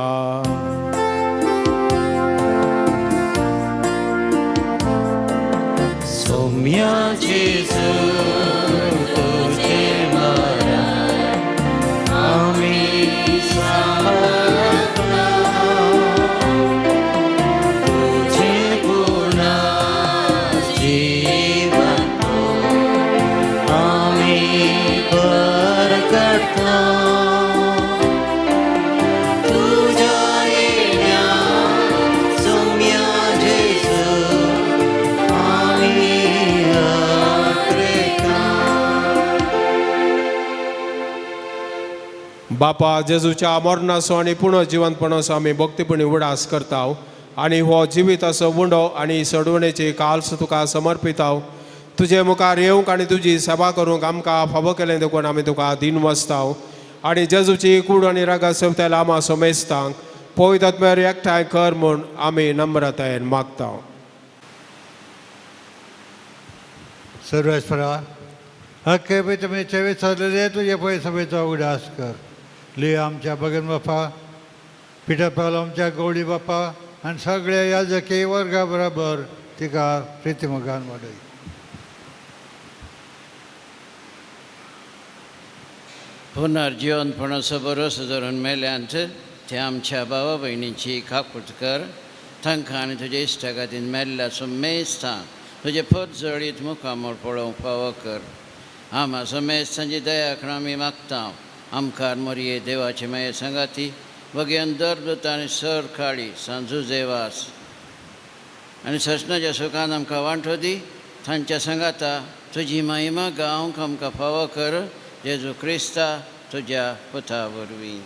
सौम्या जेजू तुझे मरण आमी सांबाळटा. तुझे गुणा जीवन आमी परगटता. Africa. बापा जेजूच्या मरणाचो आनी पुनः जिवंतपणाचो आमी भक्तीपणी उडास करता आनी हो जिवीत असो उंडो आनी सडवणेची काल्स तुका समर्पिता तुजे मुखार येवंक आनी तुजी सेवा करूंक आमकां फावो केलें देखून आमी तुका दिन वचता आनी जेजूची कूड आनी रागा सवते लामा सोमेस्तांक पवित्र आत्म्यार एकठांय कर म्हूण आमी नम्रतायेन मागता. सर्वेस्परा हक्के बी तुम्ही चेवीत चाललेले तुझे पै सभेचा उडास कर. लिया आमच्या बगन बापा पिठा पाल आमच्या गवडी बापा आणि सगळ्या याजकी वर्गा बरोबर तिका प्रितीमुखान वाडय. पुनर्जीवनपणाचो बरोसो धरून मेल्यांत ते आमच्या भावा भयणींची काकूट कर. तांकां आनी तुज्या इश्टा खातीर मेल्ल्याचो मेस्तां तुजे पद जळीत मुखामोळ पळोवंक फावो कर. आमाचो मेस्तांची दयाकण आमी मागता. आमकां मोरये देवाचे माये सांगाती वगेन दरदूत आनी सर काळी सांजू जेवास आनी ससनाच्या सुखान आमकां वांटो दी. तांच्या सांगाता तुजी महिमा गावंक आमकां फावो कर. जेजू क्रिस्ता तुज्या पुता वरवीं.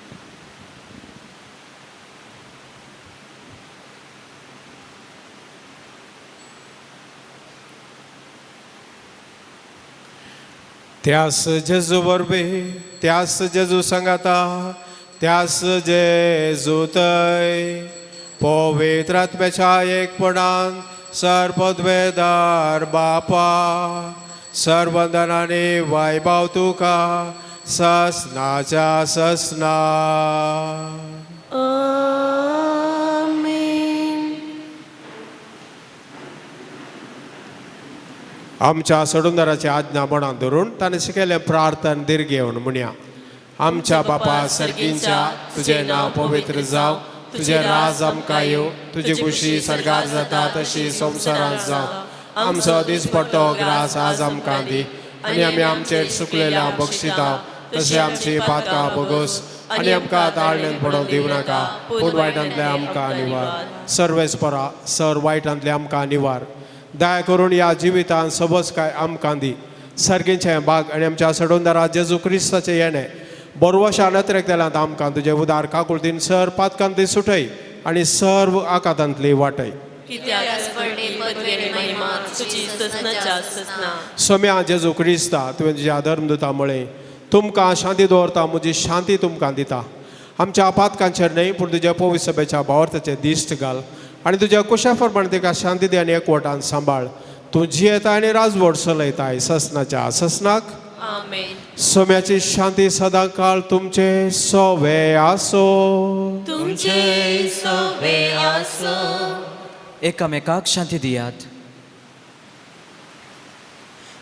त्यास जेजू वरवीं त्यास जेजू सांगाता त्यास जेजू थंय पवित्र आत्म्याच्या एकपणान सर्वपदवेदार बापा सर्वंदनाने वैभव तुका ससनाच्या ससना. आमच्या सोडूनदाराची आज्ञा मनात धरून ताणें शिकयलें प्रार्थना दीर्घ घेवन म्हणया. आमच्या बापा सर्गींच्या तुजें नांव पवित्र जावं. तुजें राज आमकां येवं. तुजी खुशी सरकार जाता तशी संवसारांत जावं. आमचो दीस पडटो ग्रास आज आमकां दी आनी आमी आमचेर चुकलेल्या बक्षिता तशें आमची पातकां बोगोस आनी आमकां ताळणेन पडोवंक दिवं नाका पूण वायटांतले आमकां निवार. सर्वेस्परा सर वायटांतले आमकां निवार. दया करून ह्या जिवितान सबस काय आमकां दी. सर्गींचें भाग आनी आमच्या सडोनदारा जेजू क्रिस्ताचें येणें बरवशा नत्रेक तेलांत आमकां तुजें उदार काकुळतीन सर पातकांतली सुटय आनी सर्व आकांतांतली वाटय. सोम्या जेजू क्रिस्ता तुवें तुज्या धर्मदुता मुळे तुमकां शांती दवरता. म्हजी शांती तुमकां दिता. आमच्या आपातकांचेर न्हय पूण तुज्या पवित्र सभेच्या भावार्थाचेर दिश्ट घाल आनी तुज्या कुशा प्रमाणे तिका शांती दी आनी एकवटान सांबाळ. तूं जियेता आनी राजवट चलयताय ससनाच्या ससनाक. सोम्याची शांती सदां काळ तुमचे सोवे आसो. एकामेकाक शांती दियात.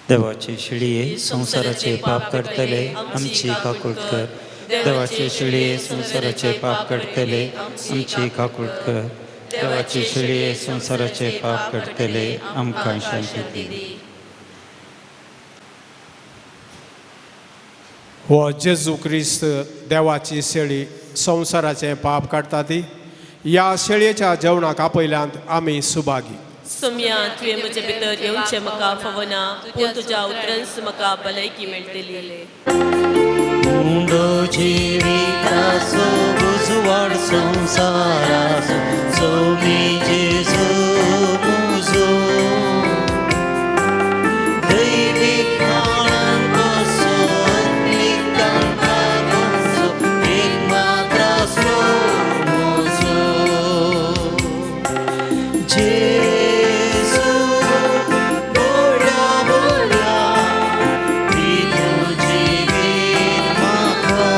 देवाचे शिळये संसाराचे पाप काडटले आमची काकूट कर. देवाचे शिळये संसाराचे पाप काडटले आमची काकूट कर. देवाचे शिळये संसाराचे पाप काडटले आमकां शांती दी. हो जेजू क्रिस्त देवाची शेळी संसाराचें पाप काडटा ती. ह्या शेळयेच्या जेवणाक आपयल्यांत आमी सुभागी. सोम्या तुवें म्हजे भितर येवचें म्हाका फावना पूण तुज्या उतरांस म्हाका भलायकी मेळटली. मुंडो जिविताचो उजवाड संसाराचो सोमी जेजू मुजो दैवीक मानान बसोन निकाल भागाचो एक मात्र असलो मोजो. जेजू बोड्या बोड्या ती तुजी वीर म्हाका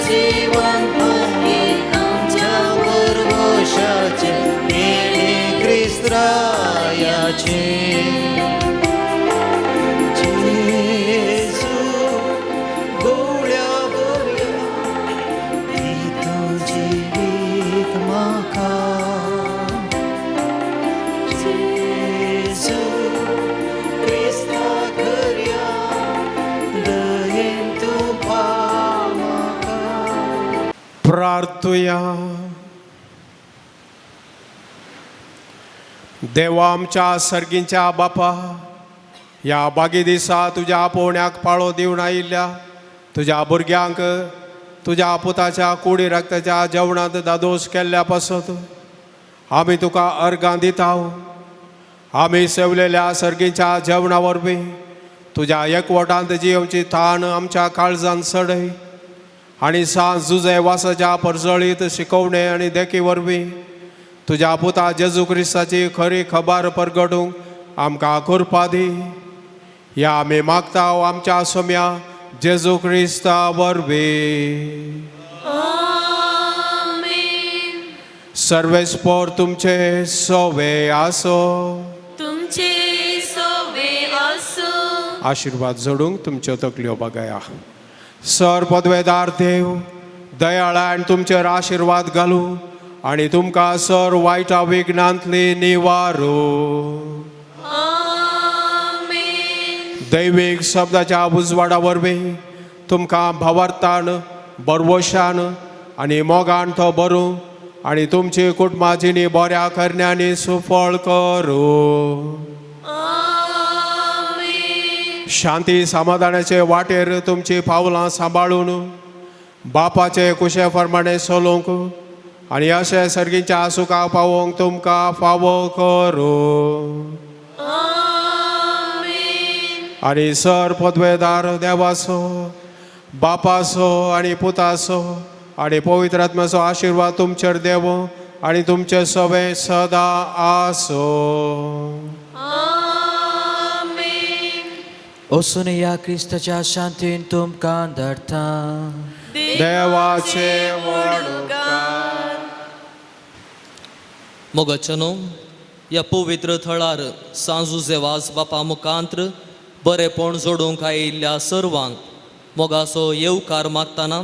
जीवन पावली आमच्या वरवशाचे येणे ख्रिस्त रायाचे जेजू गोळ्या बऱ्या दितो जिवीत म्हाका जेजू क्रिस्ता खऱ्या दयेन तूं पाव म्हाका प्रार्थुया. देवा आमच्या सर्गींच्या बापा, या बागी दिसा तुज्या पोवण्याक पाळो दिवन आयिल्ल्या तुज्या भुरग्यांक तुज्या पुताच्या कुडी रक्ताच्या जेवणांत दादोस केल्ल्या पासत आमी तुका अर्गां दिता. आमी सेवलेल्या सर्गींच्या जेवणा वरवीं तुज्या एकवटांत जियोवची थाण आमच्या काळजांत सडय आनी सांज जुजे वासाच्या परजळीत शिकवणे आनी देखी वरवीं तुज्या पुता जेजू क्रिस्ताची खरी खबर परगडूंक आमकां कृपा दी. या आमी मागता आमच्या सोम्या जेजू क्रिस्ता वरवीं. सर्वेस्पोर तुमचे सोवे आसो. तुमचे सोवे असो. आशिर्वाद जोडूंक तुमच्यो तकल्यो बगया. सर पदवेदार देव दयाळान तुमचेर आशिर्वाद घालूं आनी तुमकां सर वायटा विघ्नांतली निवारो. दैवीक शब्दाच्या उजवाडा वरवीं तुमकां भावार्थान बरवशान आनी मोगान तो भरूं आनी तुमची कुटुंबाची बऱ्या करण्यांनी सुफळ करूं. शांती समाधानाचे वाटेर तुमची पावलां सांबाळून बापाचे कुशे प्रमाणे चलोवंक आनी अशें सर्गीच्या सुखा पावोवंक तुमकां फावो करूं. आनी सर पदवेदार देवाचो बापाचो आनी पुताचो आनी पवित्र आत्म्याचो आशिर्वाद तुमचेर देवो आनी तुमचे सवे सदां आसो. वचून या क्रिस्ताच्या शांतीन तुमकां धाडटा. देवाचे वडकार. मोगाचनो ह्या पवित्र थळार सांजुजे वास बापा मुखांत्र बरेपण जोडूंक आयिल्ल्या सर्वांक मोगाचो येवकार मागतना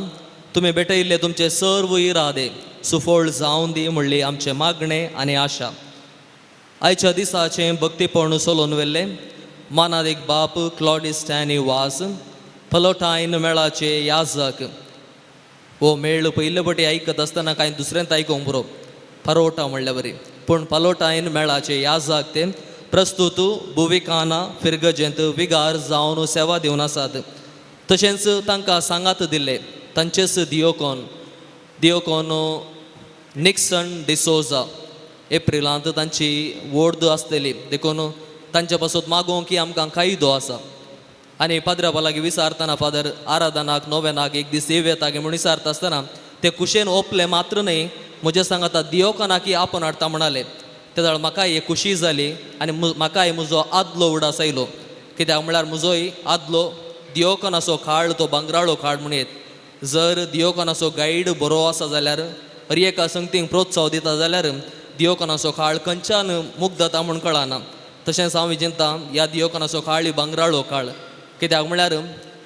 तुमी भेटयिल्ले तुमचे सर्व इरादे सुफळ जावन दी म्हणली आमचे मागणे आनी आशा. आयच्या दिसाचे भक्तीपण चलोवन व्हेल्ले मानादिक बाप क्लॉडिस्टॅनी वास फलोटायन मेळाचे याजक. हो मेळ पयले फावटी आयकत आसतना कांय दुसऱ्यांत आयकूंक बरो फरोटा म्हणल्या बरी पूण फलोटायन मेळाचे याजक ते प्रस्तुत भुविकाना फिरगजेंत विगार जावन सेवा दिवन आसात. तशेंच तांकां सांगात दिल्ले तांचेच दियोकोन निक्सन डिसोजा एप्रिलांत तांची वोर्द आसतली देखून तांचे पासून मागोवंक की आमकां कायदो आसा. आनी पाद्रा लागीं विचारतना फादर आराधनाक नोवेनाक एक दीस येव येता म्हणून विचारता आसतना ते कुशेन ओपले मात्र न्ही म्हजे सांगाता दियोकोनाकी आपण हाडटा म्हणाले. ते जाल्यार म्हाकाय एक खुशी जाली आनी म्हाकाय म्हजो आदलो उडास आयलो कित्याक म्हळ्यार म्हजोय आदलो दियोकोनाचो खाड तो भांगराळो खाड म्हणून जर दियोकोनाचो गायड बरो आसा जाल्यार हर एका संगतींक प्रोत्साह दिता जाल्यार दियोकोनाचो खाड खंयच्यान मुक्त जाता म्हूण कळना. तशेंच हांव विचिंता ह्या दियोकोनाचो खाड ही भांगराळो खाड कित्याक म्हळ्यार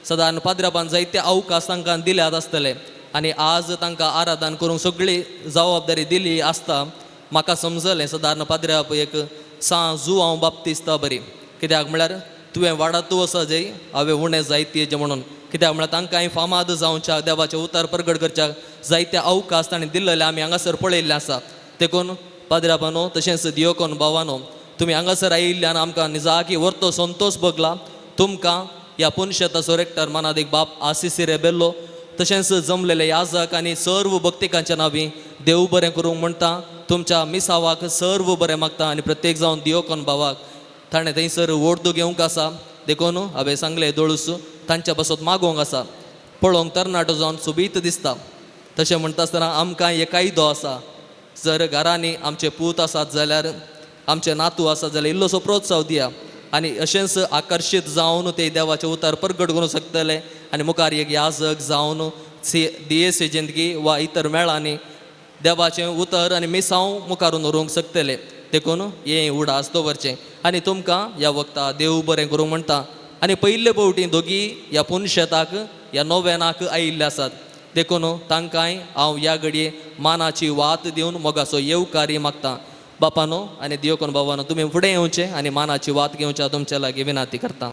सदां पाद्रापान जायते अवकाश तांकां दिल्यात आसतले आनी आज तांकां आराधन करूंक सगळी जबाबदारी दिली आसता. म्हाका समजलें सदां पाद्र्याप एक सांजू हांव बाप्तिस्ता बरी कित्याक म्हळ्यार तुवें वाडत वसा जय हांवें उणें जायती हेजें म्हणून कित्याक म्हळ्यार तांकां फामाद जावच्या देवाचें उतार प्रगट करच्या जायते अवकाश ताणें दिल्लेले आमी हांगासर पळयल्ले आसा. देखून पाद्रापानो तशेंच दियोकोन भावानो तुमी हांगासर आयिल्ल्यान आमकां निजाकी व्हरतो संतोश भोगला. तुमकां ह्या पुनशताचो रेक्टर मानादिक बाप आसिसी रेबेल्लो तशेंच जमलेले याजक आनी सर्व भक्तिकांच्या नांवी देव बरें करूंक म्हणटा. तुमच्या मिसावाक सर्व बरें मागता आनी प्रत्येक जावन दियोकोन भावाक ताणें थंयसर वोर्द घेवंक आसा. देखून हांवें सांगलें दोळूस तांच्या पासत मागोवंक आसा. पळोवंक तरणाटो जावन सोबीत दिसता. तशें म्हणटा आसतना आमकां एक कायदो आसा. जर घरांनी आमचे पूत आसात जाल्यार आमचे नातू आसात जाल्यार इल्लोसो प्रोत्साह दिया आनी अशेंच आकर्शीत जावन ते देवाचे उतार प्रगट करूंक शकतले आनी मुखार एक याजक जावन दियेसी जिंदगी वा इतर मेळांनी देवाचें उतर आनी मिसांव मुखारून व्हरूंक शकतले देखून हें उडास दवरचें आनी तुमकां ह्या वखदां देव बरें करूं म्हणटा आनी पयले फावटी दोगी ह्या पुनशेताक ह्या नोवेनाक आयिल्ले आसात देखून तांकांय हांव ह्या घडये मानाची वात दिवन मोगाचो येवकारी मागता बापानो आनी दियोकोन बाबानो तुमी फुडें येवचें आनी मानाची वात घेवच्या तुमचे लागीं विनंती करता.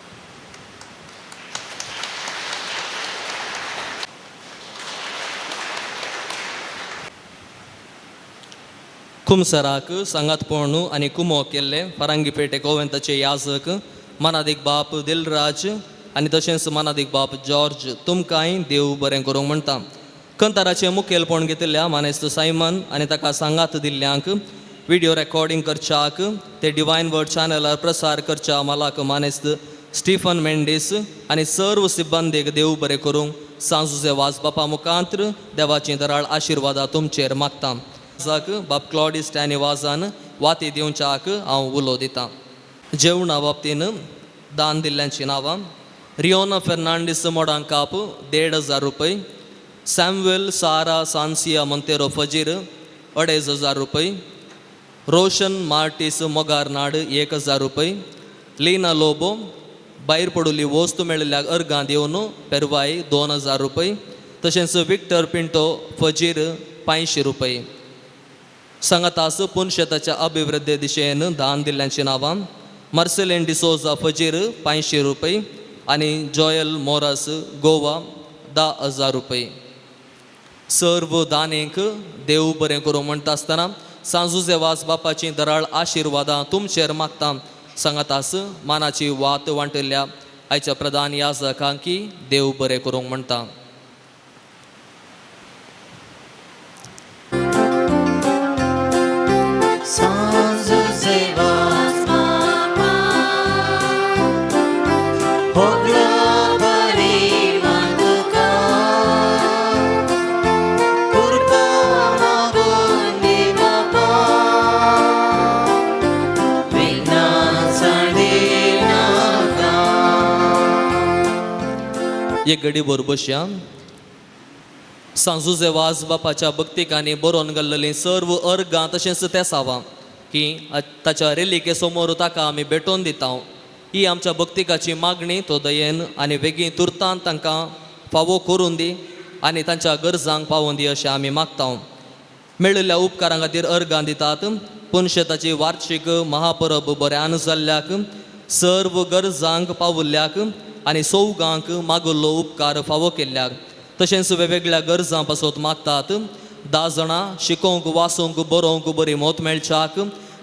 खुमसराक सांगातपण आनी कुमो केल्ले फरांगी पेटे कोवेंताचे याजक मनादीक बाप दिलराज आनी तशेंच मनादीक बाप जॉर्ज तुमकांय देव बरें करूंक म्हणटा. कंताराचें मुखेलपण घेतिल्ल्या मानेस्त सायमन आनी ताका सांगात दिल्ल्यांक व्हिडिओ रेकॉर्डिंग करच्याक ते डिवायन वर्ड चॅनलार प्रसार करच्या मालाक मानेस्त स्टीफन मेंडीस आनी सर्व सिब्बंदीक देव बरें करूंक सांजुचे वाज बापा मुखांत्र देवाची दराळ आशिर्वादा तुमचेर मागता. बाप क्लॉडिस टॅनी वाजान वाती दिवच्याक हांव उलो दितां. जेवणा बाबतीन दान दिल्ल्यांची नांवां रियोना फेर्नांडीस मोडांकाप 1,500 रुपये, सॅम्युएल सारा सान्सिया मोंतेरो फजीर 2,500 रुपये, रोशन मार्टीस मोगारनाड 1,000 रुपये, लीना लोबो भायर पडुली वस्तू मेळिल्ल्याक अर्गां दिवन पेरवाय 2,000 रुपये, तशेंच विक्टर पिंटो फजीर 500 रुपये. सांगातास पुनशेताच्या अभिवृद्धी दिशेन दान दिल्ल्यांची नांवां मार्सेलेन डिसोजा फजीर 500 रुपये आनी जॉयल मोरास गोवा 10,000 रुपये. सर्व दानेक देव बरें करूं म्हणटा आसतना सांजुचे वास बापाची दराळ आशिर्वादां तुमचेर मागता. सांगातास मानाची वात वांटिल्ल्या आयच्या प्रधान याजकांकी देव बरें करूंक म्हणटा. सांजुचे वास बापा होगला बरी मागुका कृपा मागून दी बापा विघ्न सांडी नाका. एक घडी बरोबर बसया. सांजुचे वाज बापाच्या भक्तिकांनी बरोवन घाल्लेलीं सर्व अर्गां तशेंच ते सावां की ताच्या रेलिके समोर ताका आमी भेटोवन दिता. ही आमच्या भक्तिकाची मागणी तो दयेन आनी बेगीन तुर्तान तांकां फावो करून दी आनी तांच्या गरजांक पावोवन दी अशें आमी मागता. मेळिल्ल्या उपकारां खातीर अर्गां दितात. पुनशेताची वार्षिक महापरब बऱ्यान जाल्ल्याक सर्व गरजांक पावल्ल्याक आनी सौगांक मागुल्लो उपकार फावो केल्ल्याक तशेंच वेगवेगळ्या गरजां पासत मागतात. 10 जाणां शिकोवंक वाचूंक बरोवंक बरी मोत मेळच्याक,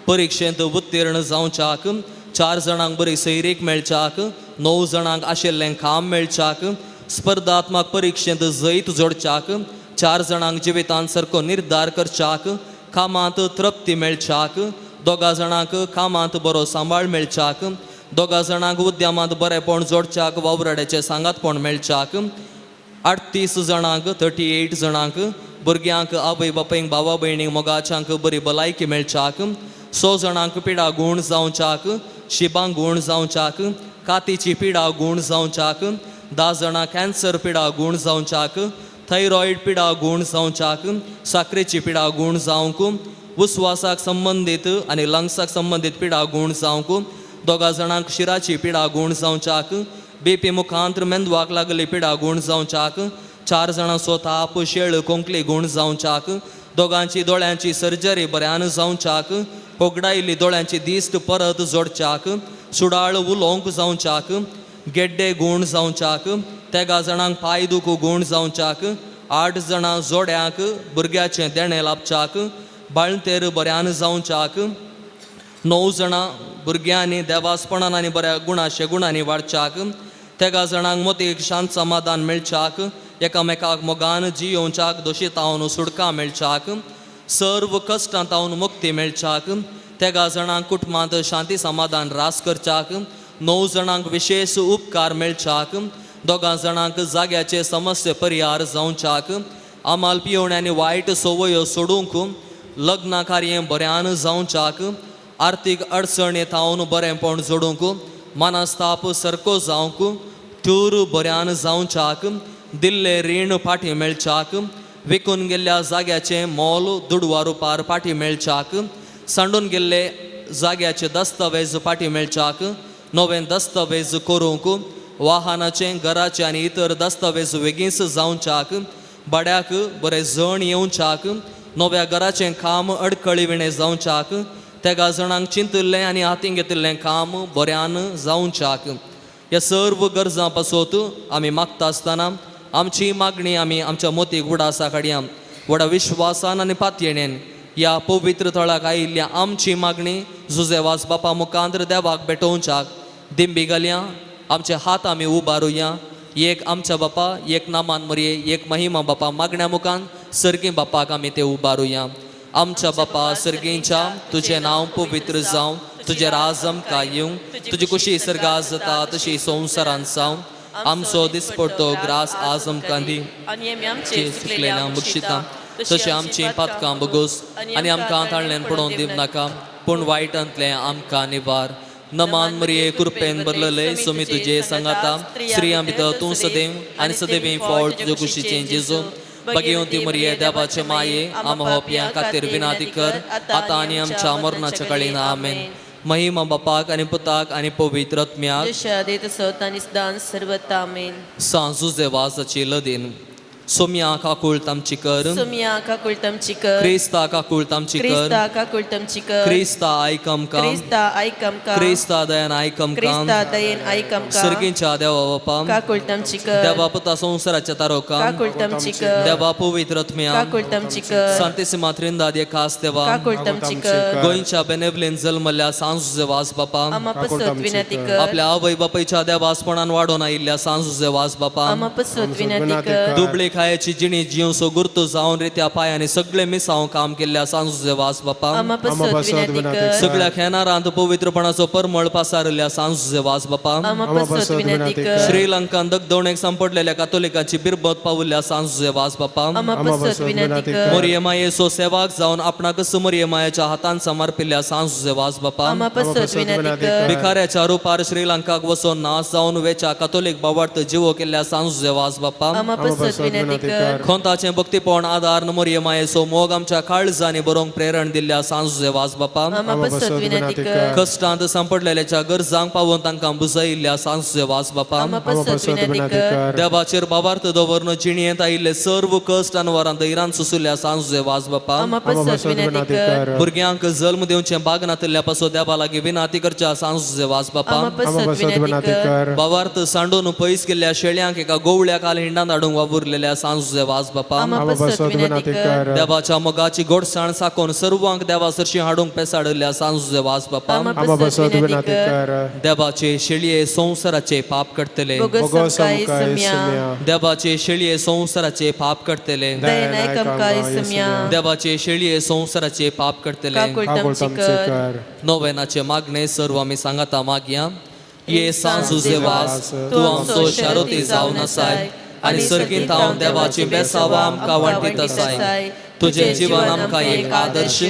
परिक्षेंत उत्तीर्ण जावच्याक, 4 जाणांक बरी सैरीक मेळच्याक, 9 जाणांक आशिल्लें काम मेळच्याक, स्पर्धात्मक परिक्षेंत जैत जोडच्याक, 4 जाणांक जिवितांत सारको निर्धार करच्याक, कामांत तृप्ती मेळच्याक, 2 जाणांक कामांत बरो सांबाळ मेळच्याक, 2 जाणांक उद्यमांत बरेपण जोडच्याक वावराड्याचें सांगातपण मेळच्याक, 38 जाणांक 38 जाणांक भुरग्यांक आवय बापायक भावा भयणीक मोगाच्यांक बरी भलायकी मेळच्याक, 100 जाणांक पिडा गूण जावच्याक, शिबांक गूण जावच्याक, कातीची पिडा गूण जावच्याक, 10 जाणांक कॅन्सर पिडा गूण जावच्याक, थायरॉयड पिडा गूण जावच्याक, साखरेची पिडा गूण जावंक, उस्वासाक संबंदीत आनी लंग्साक संबंदीत पिडा गूण जावंक, 2 जाणांक शिराची पिडा गूण जावच्याक, BP मुखांत्र मेंदवाक लागली पिडा गूण जावच्याक, 4 जाणांचो ताप शेळ कोंकली गूण जावच्याक, 2 दोळ्यांची सर्जरी बऱ्यान जावच्याक, होगडायली दोळ्यांची दिश्ट परत जोडच्याक, सुडाळ उलोवंक जावच्याक, गेड्डे गूण जावच्याक, 3 जाणांक पाय दुख गूण जावच्याक, 8 जाणां जोड्यांक भुरग्याचें देणें लाभच्याक, बाळंतेर बऱ्यान जावच्याक, 9 जाणां भुरग्यांनी देवासपणान आनी बऱ्या गुणाशे गुणांनी वाडच्याक, 3 जाणांक मोतीक शांत समाधान मेळच्याक, एकामेकाक मोगान जियोवच्याक दोशीतावन सुडकां मेळच्याक, सर्व कश्टांतावन मुक्ती मेळच्याक, 3 जाणांक कुटुंबांत शांती समाधान रास करच्याक, 9 जाणांक विशेष उपकार मेळच्याक, 2 जाणांक जाग्याचे समस्या परिहार जावच्याक, आमाल पियोवण्यांनी वायट सवयो सोडूंक, लग्न कार्य बऱ्यान जावच्याक, आर्थीक अडचण येतावन बरेंपण जोडूंक, मनस्ताप सारको जावंक, टूर बऱ्यान जावच्याक, दिल्ले रीण फाटी मेळच्याक विकून गेल्ल्या जाग्याचे मोल दुडवा रुपार फाटी मेळच्याक सांडून गेल्ले जाग्याचे दस्तावेज फाटी मेळच्याक नवें दस्तावेज करूंक वाहनाचे घराचे आनी इतर दस्तावेज बेगीस जावच्याक बड्याक बरे जण येवच्याक नव्या घराचें काम अडखळी विणे जावच्याक तेगा जणांक चिंतिल्लें आनी हातीन घेतिल्लें काम बऱ्यान जावच्याक ह्या सर्व गरजां पासत आमी मागता आसतना आमची मागणी आमी आमच्या मोतीक उडासा काडया व्हडा विश्वासान आनी पातयेणेन ह्या पवित्र थळाक आयिल्ल्या आमची मागणी जुजेवास बापा मुखांत्र देवाक भेटोवच्याक दिंबी घालया आमचे हात आमी उबारुया एक आमच्या बापा एक नामान मरये एक महिमा बापा मागण्या मुखान सर्गी बापाक आमी ते उबारुया आमच्या बापा सर्गींच्या तुझे नांव पवित्र जावं तुझे राज आमकां येवं तुजी कुशी सर्गास जाता तशी संवसारांत जावं आमचो दिसपडटो ग्रास आज आमकां दी आनी आमी आमचे चुकलेल्या बक्षिता तशें आमची पातकां बगोस आनी आमकां ताळ्यान पडोवन दिव नाका पूण वायटांतले आमकां निवार नमान मरिये कृपेन भरलेले सोमी तुजे सांगाता स्त्रियां भितर तूं सदैव आनी सदैव फळ तुजे कुशीचें जेजू भगिवंती मरिये देवाचे माये आम होपयां खातीर विनाती कर आतां आनी आमच्या मरणाच्या काळीन आमेन महिमा बापाक आनी पुताक आनी पवित्र आत्म्याक जशा आदी तसोच आनी सदां सर्वत्र आमेन सांजुजे वाजाची लदीन सोम्या काकुळ तामची कर सोम्या काकुळ तामची कर क्रिस्ता काकुळ तामची कर क्रिस्ता काकुळ तामची कर क्रिस्ता आयकम काम क्रिस्ता आयकम का क्रिस्ता दयान आयकम काम क्रिस्ता दयेन आयकम का सर्गींच्या देवा बापा काकुळ तामची कर देवा पुता संवसाराच्या तारोका काकुळ तामची कर देवा पवित्र आत्म्या काकुळ तामची कर सांतिसिमा त्रिंदाद खास देवा काकुळ तामची कर गोंयच्या बेनेवलेन जल्मल्या सांजुजे वास बापा आमा पसत विनंती कर आपल्या आवय बापायच्या देवासपणान वाडून आयिल्ल्या सांजुजे वास बापा आमा पसत विनंती कर दुबळे खायची जिणी जिवसो गुर्तो जावन रित्या पायांनी सगळे मिसांव काम केल्ल्या सांजुजे वास बापा आमा पसत विनंती कर सगळ्या खेनारांत पवित्रपणाचो परमळ पासारल्या सांजुजे वास बापा आमा पसत विनंती कर श्रीलंकान दगदवणेक सांपडलेल्या कातोलिकांची बिरबत पावल्या सांजुजे वास बापा आमा पसत विनंती कर मोरयेमायेचो सेवाक जावन आपणाकच मोरयेमायेच्या हातान समर्पिल्ल्या सांजुजे वास बापा आमा पसत विनंती कर भिकाऱ्याच्या रुपार श्रीलंकाक वचोन नास जावन वेच्या कातोलिक बावार्थ जिवो केल्ल्या सांजुजे वास बापा आमा पसत विनंती कर खोंताचे भक्तीपण आदार मोरयेमायेचो मोग आमच्या काळजांनी बरोवंक प्रेरण दिल्ल्या सांजुजे वास बापा आमा पसत विनंती कर कश्टांत सांपडलेल्याच्या गरजांक पावोवन तांकां बुजयिल्ल्या सांजुजे वास बापा आमा पसत विनंती कर देवाचेर बाबार्थ दवरून जिणयेंत आयिल्ले सर्व कश्ट आनी वरांत इरान सुसुल्ल्या सांजुजे वास बापा आमा पसत विनंती कर भुरग्यांक जल्म दिवचें बागनातल्या पासो देवा लागीं विनाती करच्या सांजुजे वास बापा आमा पसत विनंती कर बाबार्थ सांडून पयस गेल्ल्या शेळ्यांक एका गवळ्या काल हिंडांत हाडूंक वावुरलेल्या सांजुजे वास बापा आमा पसत विनंती कर देवाच्या मोगाची गोडसाण साकोन सर्वांक देवा सरशी हाडूंक पेसाडल्या सांजुजे वास बापा आमा पसत विनंती कर देवाचे शेळये संवसाराचे पाप करतले बोगस काय सम्या देवाचे शेळये संवसाराचे पाप करतले दयेन आयकम काय सम्या देवाचे शेळये संवसाराचे पाप करतले काकुळ तामची कर नोवेनाचे मागणे सर्व आमी सांगाता मागया ये सांजुजे वास तूं आमचो शारोती जावन आसाय आनी सर्गींत हांव देवाची बेसावा आमकां वांटीत आसाय तुझे जिवन आमकां एक आदर्श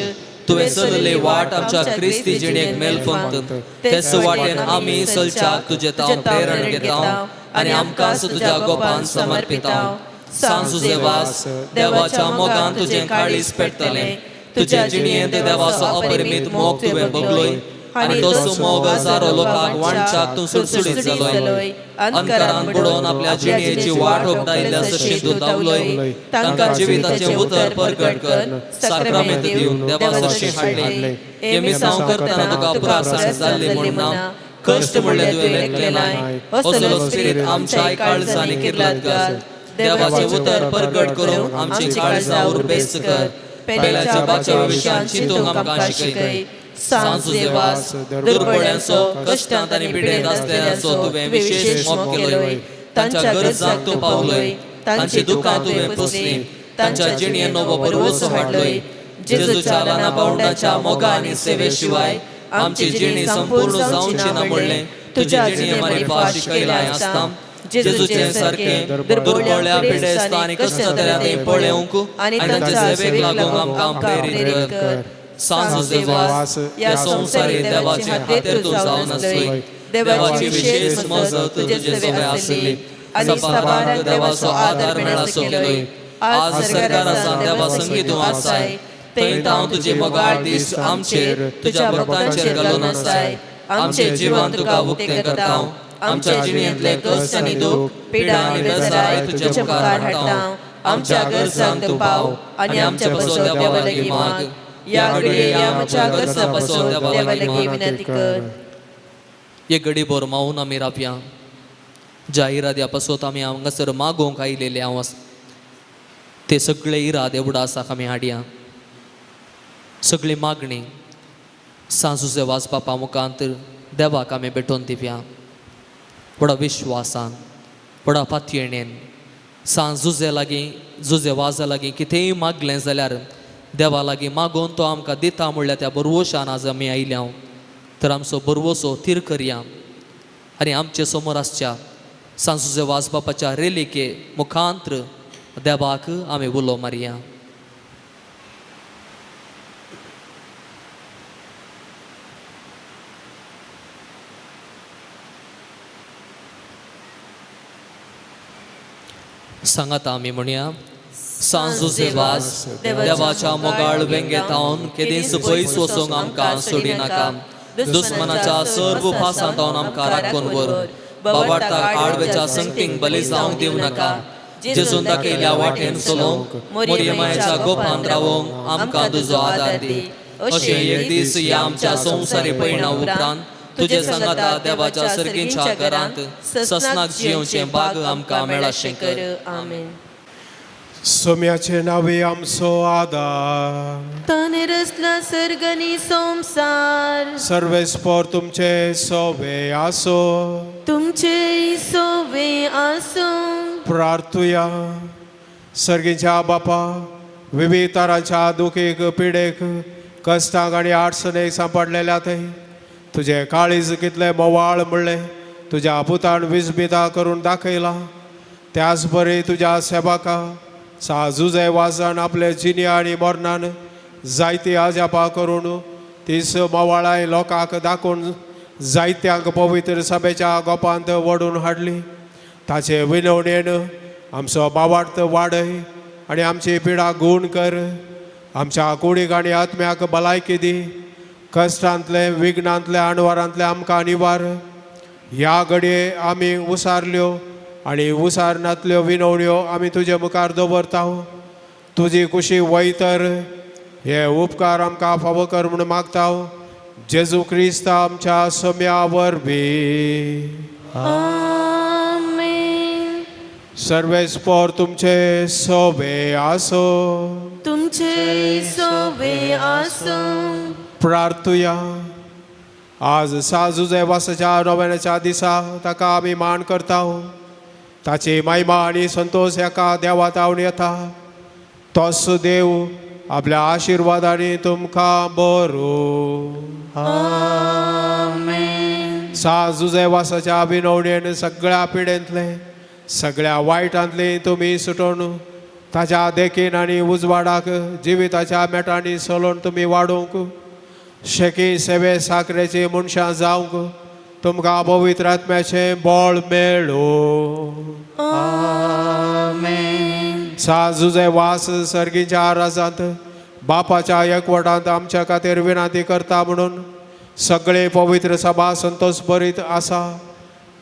तुवें चलले वाट आमच्या क्रिस्ती जिणेक मेलफंत तेच वाटेन आमी चलच्याक तुजे ताव प्रेरण घेता आनी आमकांच तुज्या गोपान समर्पिता सांजुजे वास देवाच्या मोगान तुजें काळीज पेटतले तुज्या जिणयेंत देवाचो अपरिमीत मोग तुवें बगलोय आनी तसो मोग हजारो लोकांक वांचाक तूं सुटसुटीत जालोय अंतरान बुडोवन आपल्या जिणयेची वाट ओगदायिल्ल्या सरशी तूं धांवलोय तांकां जिविताचें उतर परगट कर साक्रामेंत दिवन देवा सरशी हाडले हे मिसांव करतना तुका पुरासाण जाल्ली म्हूण ना कश्ट म्हणले तुवें लेखले नाय असलो स्पिरीत आमच्या काळजांनी किर्लात घाल देवाचें उतर परगट करून आमची काळजां उरबेस्त कर पेल्याच्या बाच्या विशयान चिंतूंक आमकां शिकय सांजुजे वास दुर्बळ्यांचो कश्टांत आनी पिडेंत आसलेल्यांचो तुवें विशेश मोग केलोय तांच्या गरजांक तूं पावलोय तांची दुखां तुवें पुसलीं तांच्या जिणयेन नवो परवसो हाडलोय जेजूच्या ल्हाना पावंडाच्या मोगा आनी सेवे शिवाय आमची जिणी संपूर्ण जावची ना म्हणलें तुज्या जिणये मारी फार शिकयलाय आसता जेजूचे सारकें दुर्बळ्या पिडेस्त आनी कश्टांतल्यांनी पळोवंक आनी तांच्या सेवेक लागूंक आमकां प्रेरीत कर सांजुजे वास या संवसारी देवाचे हातेर तूं जावन आसलोय देवाची विशेष मजत तुजे सवे आसली आणि सभाराक देवाचो आदर मेळासो केलोय. आज सरकाराचा देवा संगीत आसाय, थंय हांव तुजे मोगाळ दीस आमचेर तुज्या भक्तांचेर घालून आसाय. आमचे जिवन तुका उक्तें करतां, आमच्या जिणेंतले कश्ट आनी दूख, पिडा आनी बेजाराय तुजे मुखार हाडटां. आमच्या गरजांक तूं पाव आनी आमच्या बसो देवा लागीं माग. या घडये आमच्या गरजा बसो देवा लागीं विनंती कर. एक घडी भर मावून आमी रावया. ज्या इराद्या पासत आमी हांगासर मागोवंक आयिल्ले हांव ते सगळे इरादे उडासाक आमी हाडया. सगळी मागणी सांजुजे वाज बापा मुखांतर देवाक आमी भेटोवन दिवया. बडा विश्वासान, बडा पातयेणेन सांजुजे लागीं जुजे वाजा लागीं कितेंय मागलें जाल्यार देवा लागीं मागोवन तो आमकां दिता म्हणल्यार त्या बरवोशान आज आमी आयल्या. तर आमचो बरवोसो थीर करया आनी आमचे समोर आसच्या सांजुजे वाज बापाच्या रेलिके मुखांतर देवाक आमी उलो मारया. सांगात आमी म्हणया. सांजुजे वाज देवाच्या मोगाळ वेंगेतावन केदीस पयस वचोंक आमकां सोडी नाका. दुस्मनाच्या सर्व फासांतावन आमकां राखून व्हर. बाबार्थाक आडवेच्या संगतींक बली जावंक दिवं नाका. जेजून दाखयल्या वाटेन चलोवंक, मोरयेमायेच्या गोपान रावोंक आमकां तुजो आदार दी. अशें एक दीस ह्या आमच्या संवसारी पयणा उपरांत तुजे सांगाता देवाच्या सर्गीच्या घरांत ससनाक जियोवचें भाग आमकां मेळाशें कर. आमेन. सोम्याचे नावे आमचो आदार. ताने रचला सर्गनी संसार, सर्वेस्पर तुमचे सोवे आसो. तुमचे सोवे आसो. प्रार्थुया. सर्गीच्या बापा, विविध तरांच्या दुखीक पिडेक कश्टांक आनी आडचणेक सांपडलेल्या थंय तुझे काळीज कितले मोवाळ म्हणलें तुज्या पुतान विजबिता करून दाखयला. त्याच बरी तुज्या सेवाका साजुजे वाजान आपले जिन्या आनी मरणान जायती आजापा करून तीस मोवाळाय लोकांक दाखोवन जायत्यांक पवित्र सभेच्या गोपांत वडून हाडली. ताचे विनवणेन आमचो भावार्थ वाडय आनी आमची पिडा गूण कर. आमच्या कुडीक आनी आत्म्याक भलायकी दी. कश्टांतले विघ्नांतले आडवारांतले आमकां निवार. ह्या घडये आमी उसारल्यो आनी उसारनातल्यो विनवण्यो आमी तुजे मुखार दवरता. तुजी कुशी वयतर हे उपकार आमकां फावो कर म्हूण मागता. जेजू क्रिस्त आमच्या सोम्या वरवीं. आमेन. सर्वेस्पर तुमचे सोबे आसो. तुमचे सोवे आसो. प्रार्थुया. आज साजुजे वासाच्या नव्याच्या दिसा ताका आमी मान करता. ताची महिमा आनी संतोष एका देवात आवन येता. तोच देव आपल्या आशिर्वादांनी तुमकां बरो. आमेन. साजुजे वासाच्या विनवणेन सगळ्या पिडेंतले सगळ्या वायटांतली तुमी सुटोवन ताच्या देखीन आनी उजवाडाक जिविताच्या मेटांनी चलोवन तुमी वाडोवंक शेकी सेवे साखरेची मनशां जावंक तुमकां पवित्र आत्म्याचें बळ मेळो. आमेन. साजुजे वास सर्गीच्या राजांत बापाच्या एकवटांत आमच्या खातीर विनंती करता म्हणून सगळे पवित्र सभा संतोष भरीत आसा.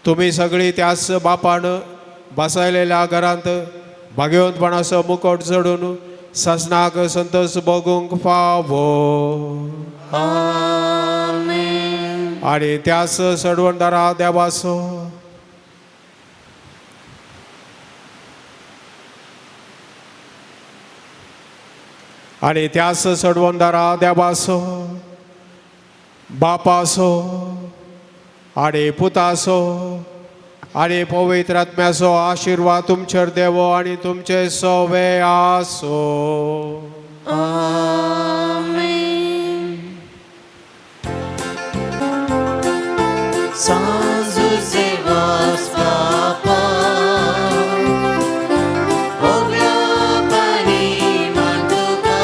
तुमी सगळीं त्याच बापान बसयलेल्या घरांत भाग्यवंतपणाचो मुकोट चडून ससनाक संतोष भोगूंक फावो. आमेन. आनी त्याच सडवणदारा देवाचो आनी त्याच सडवणदारा देवाचो बापाचो आनी पुताचो आनी पवित्र आत्म्याचो आशिर्वाद तुमचेर देवो आनी तुमचे सोवे आसो. आमेन. सांजुजे वास बापा, ओगला पानी मान तुका,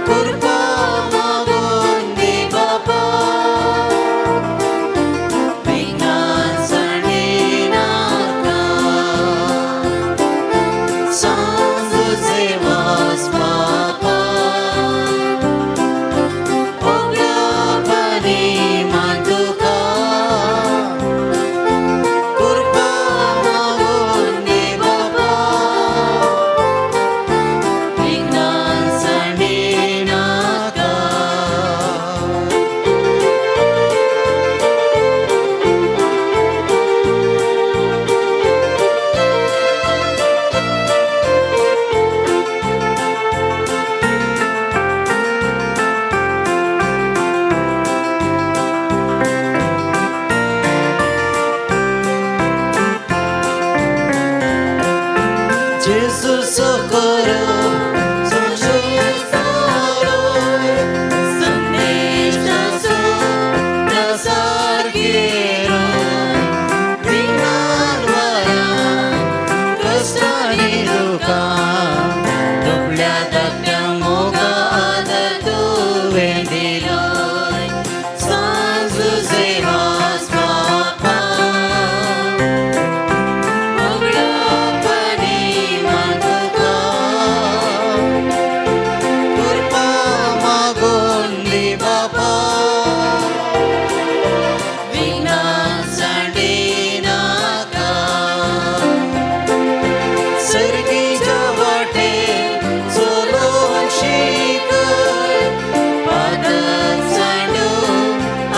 कृपा मागून दे बापा. विघ्नांचणे जेजू सोकोरो संदेशाचो प्रसार केलो विज्ञान वरां कष्टांनी दुखां दुबळ्या धाकट्यांक मोगा आदर तुवें दिलोय सांजू सेवास बापा मोगळ्यापणी मान तुका कृपा मागून दी बापा विघ्नां सांडी नाका सर्गीच्या वाटेर चलोवंक शिकय पादांत सांडून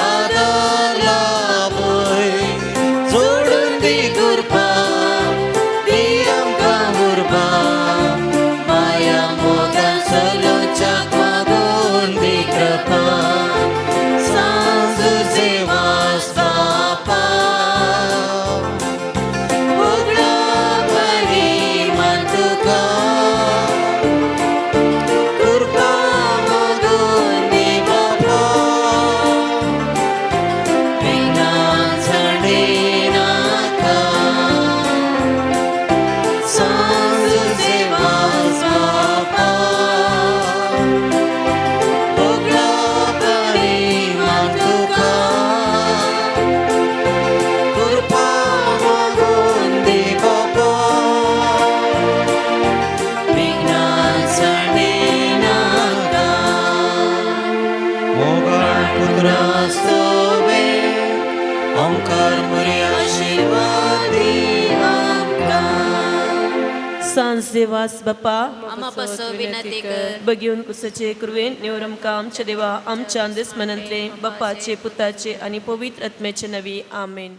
आदार लाभय जोडून दी कृपा दी आमकां उर्बा माया मोगान चलोवच्याक मागून दी कृपा सांजू सेवास बापा मोगळ्यापणी मान तुका कृपा मागून दी बापा विघ्नां सांडी नाका सांजू सेवास बापा मोगळ्यापणी मान तुका कृपा मागून दी बापा विघ्नां सांडी नाका मोगाळ पुत्रास्तोवे ओंकार मुरी आशीर्वाद दी आमकां सांज देवास बापा आम्हा बसो विनंती कर बघिवन कुसाचे कृवेन नेवरमका आमच्या देवा आमच्या अंधस्मनांतले बापाचे पुताचे आणि पवित्र आत्म्याचे नवी आमेन.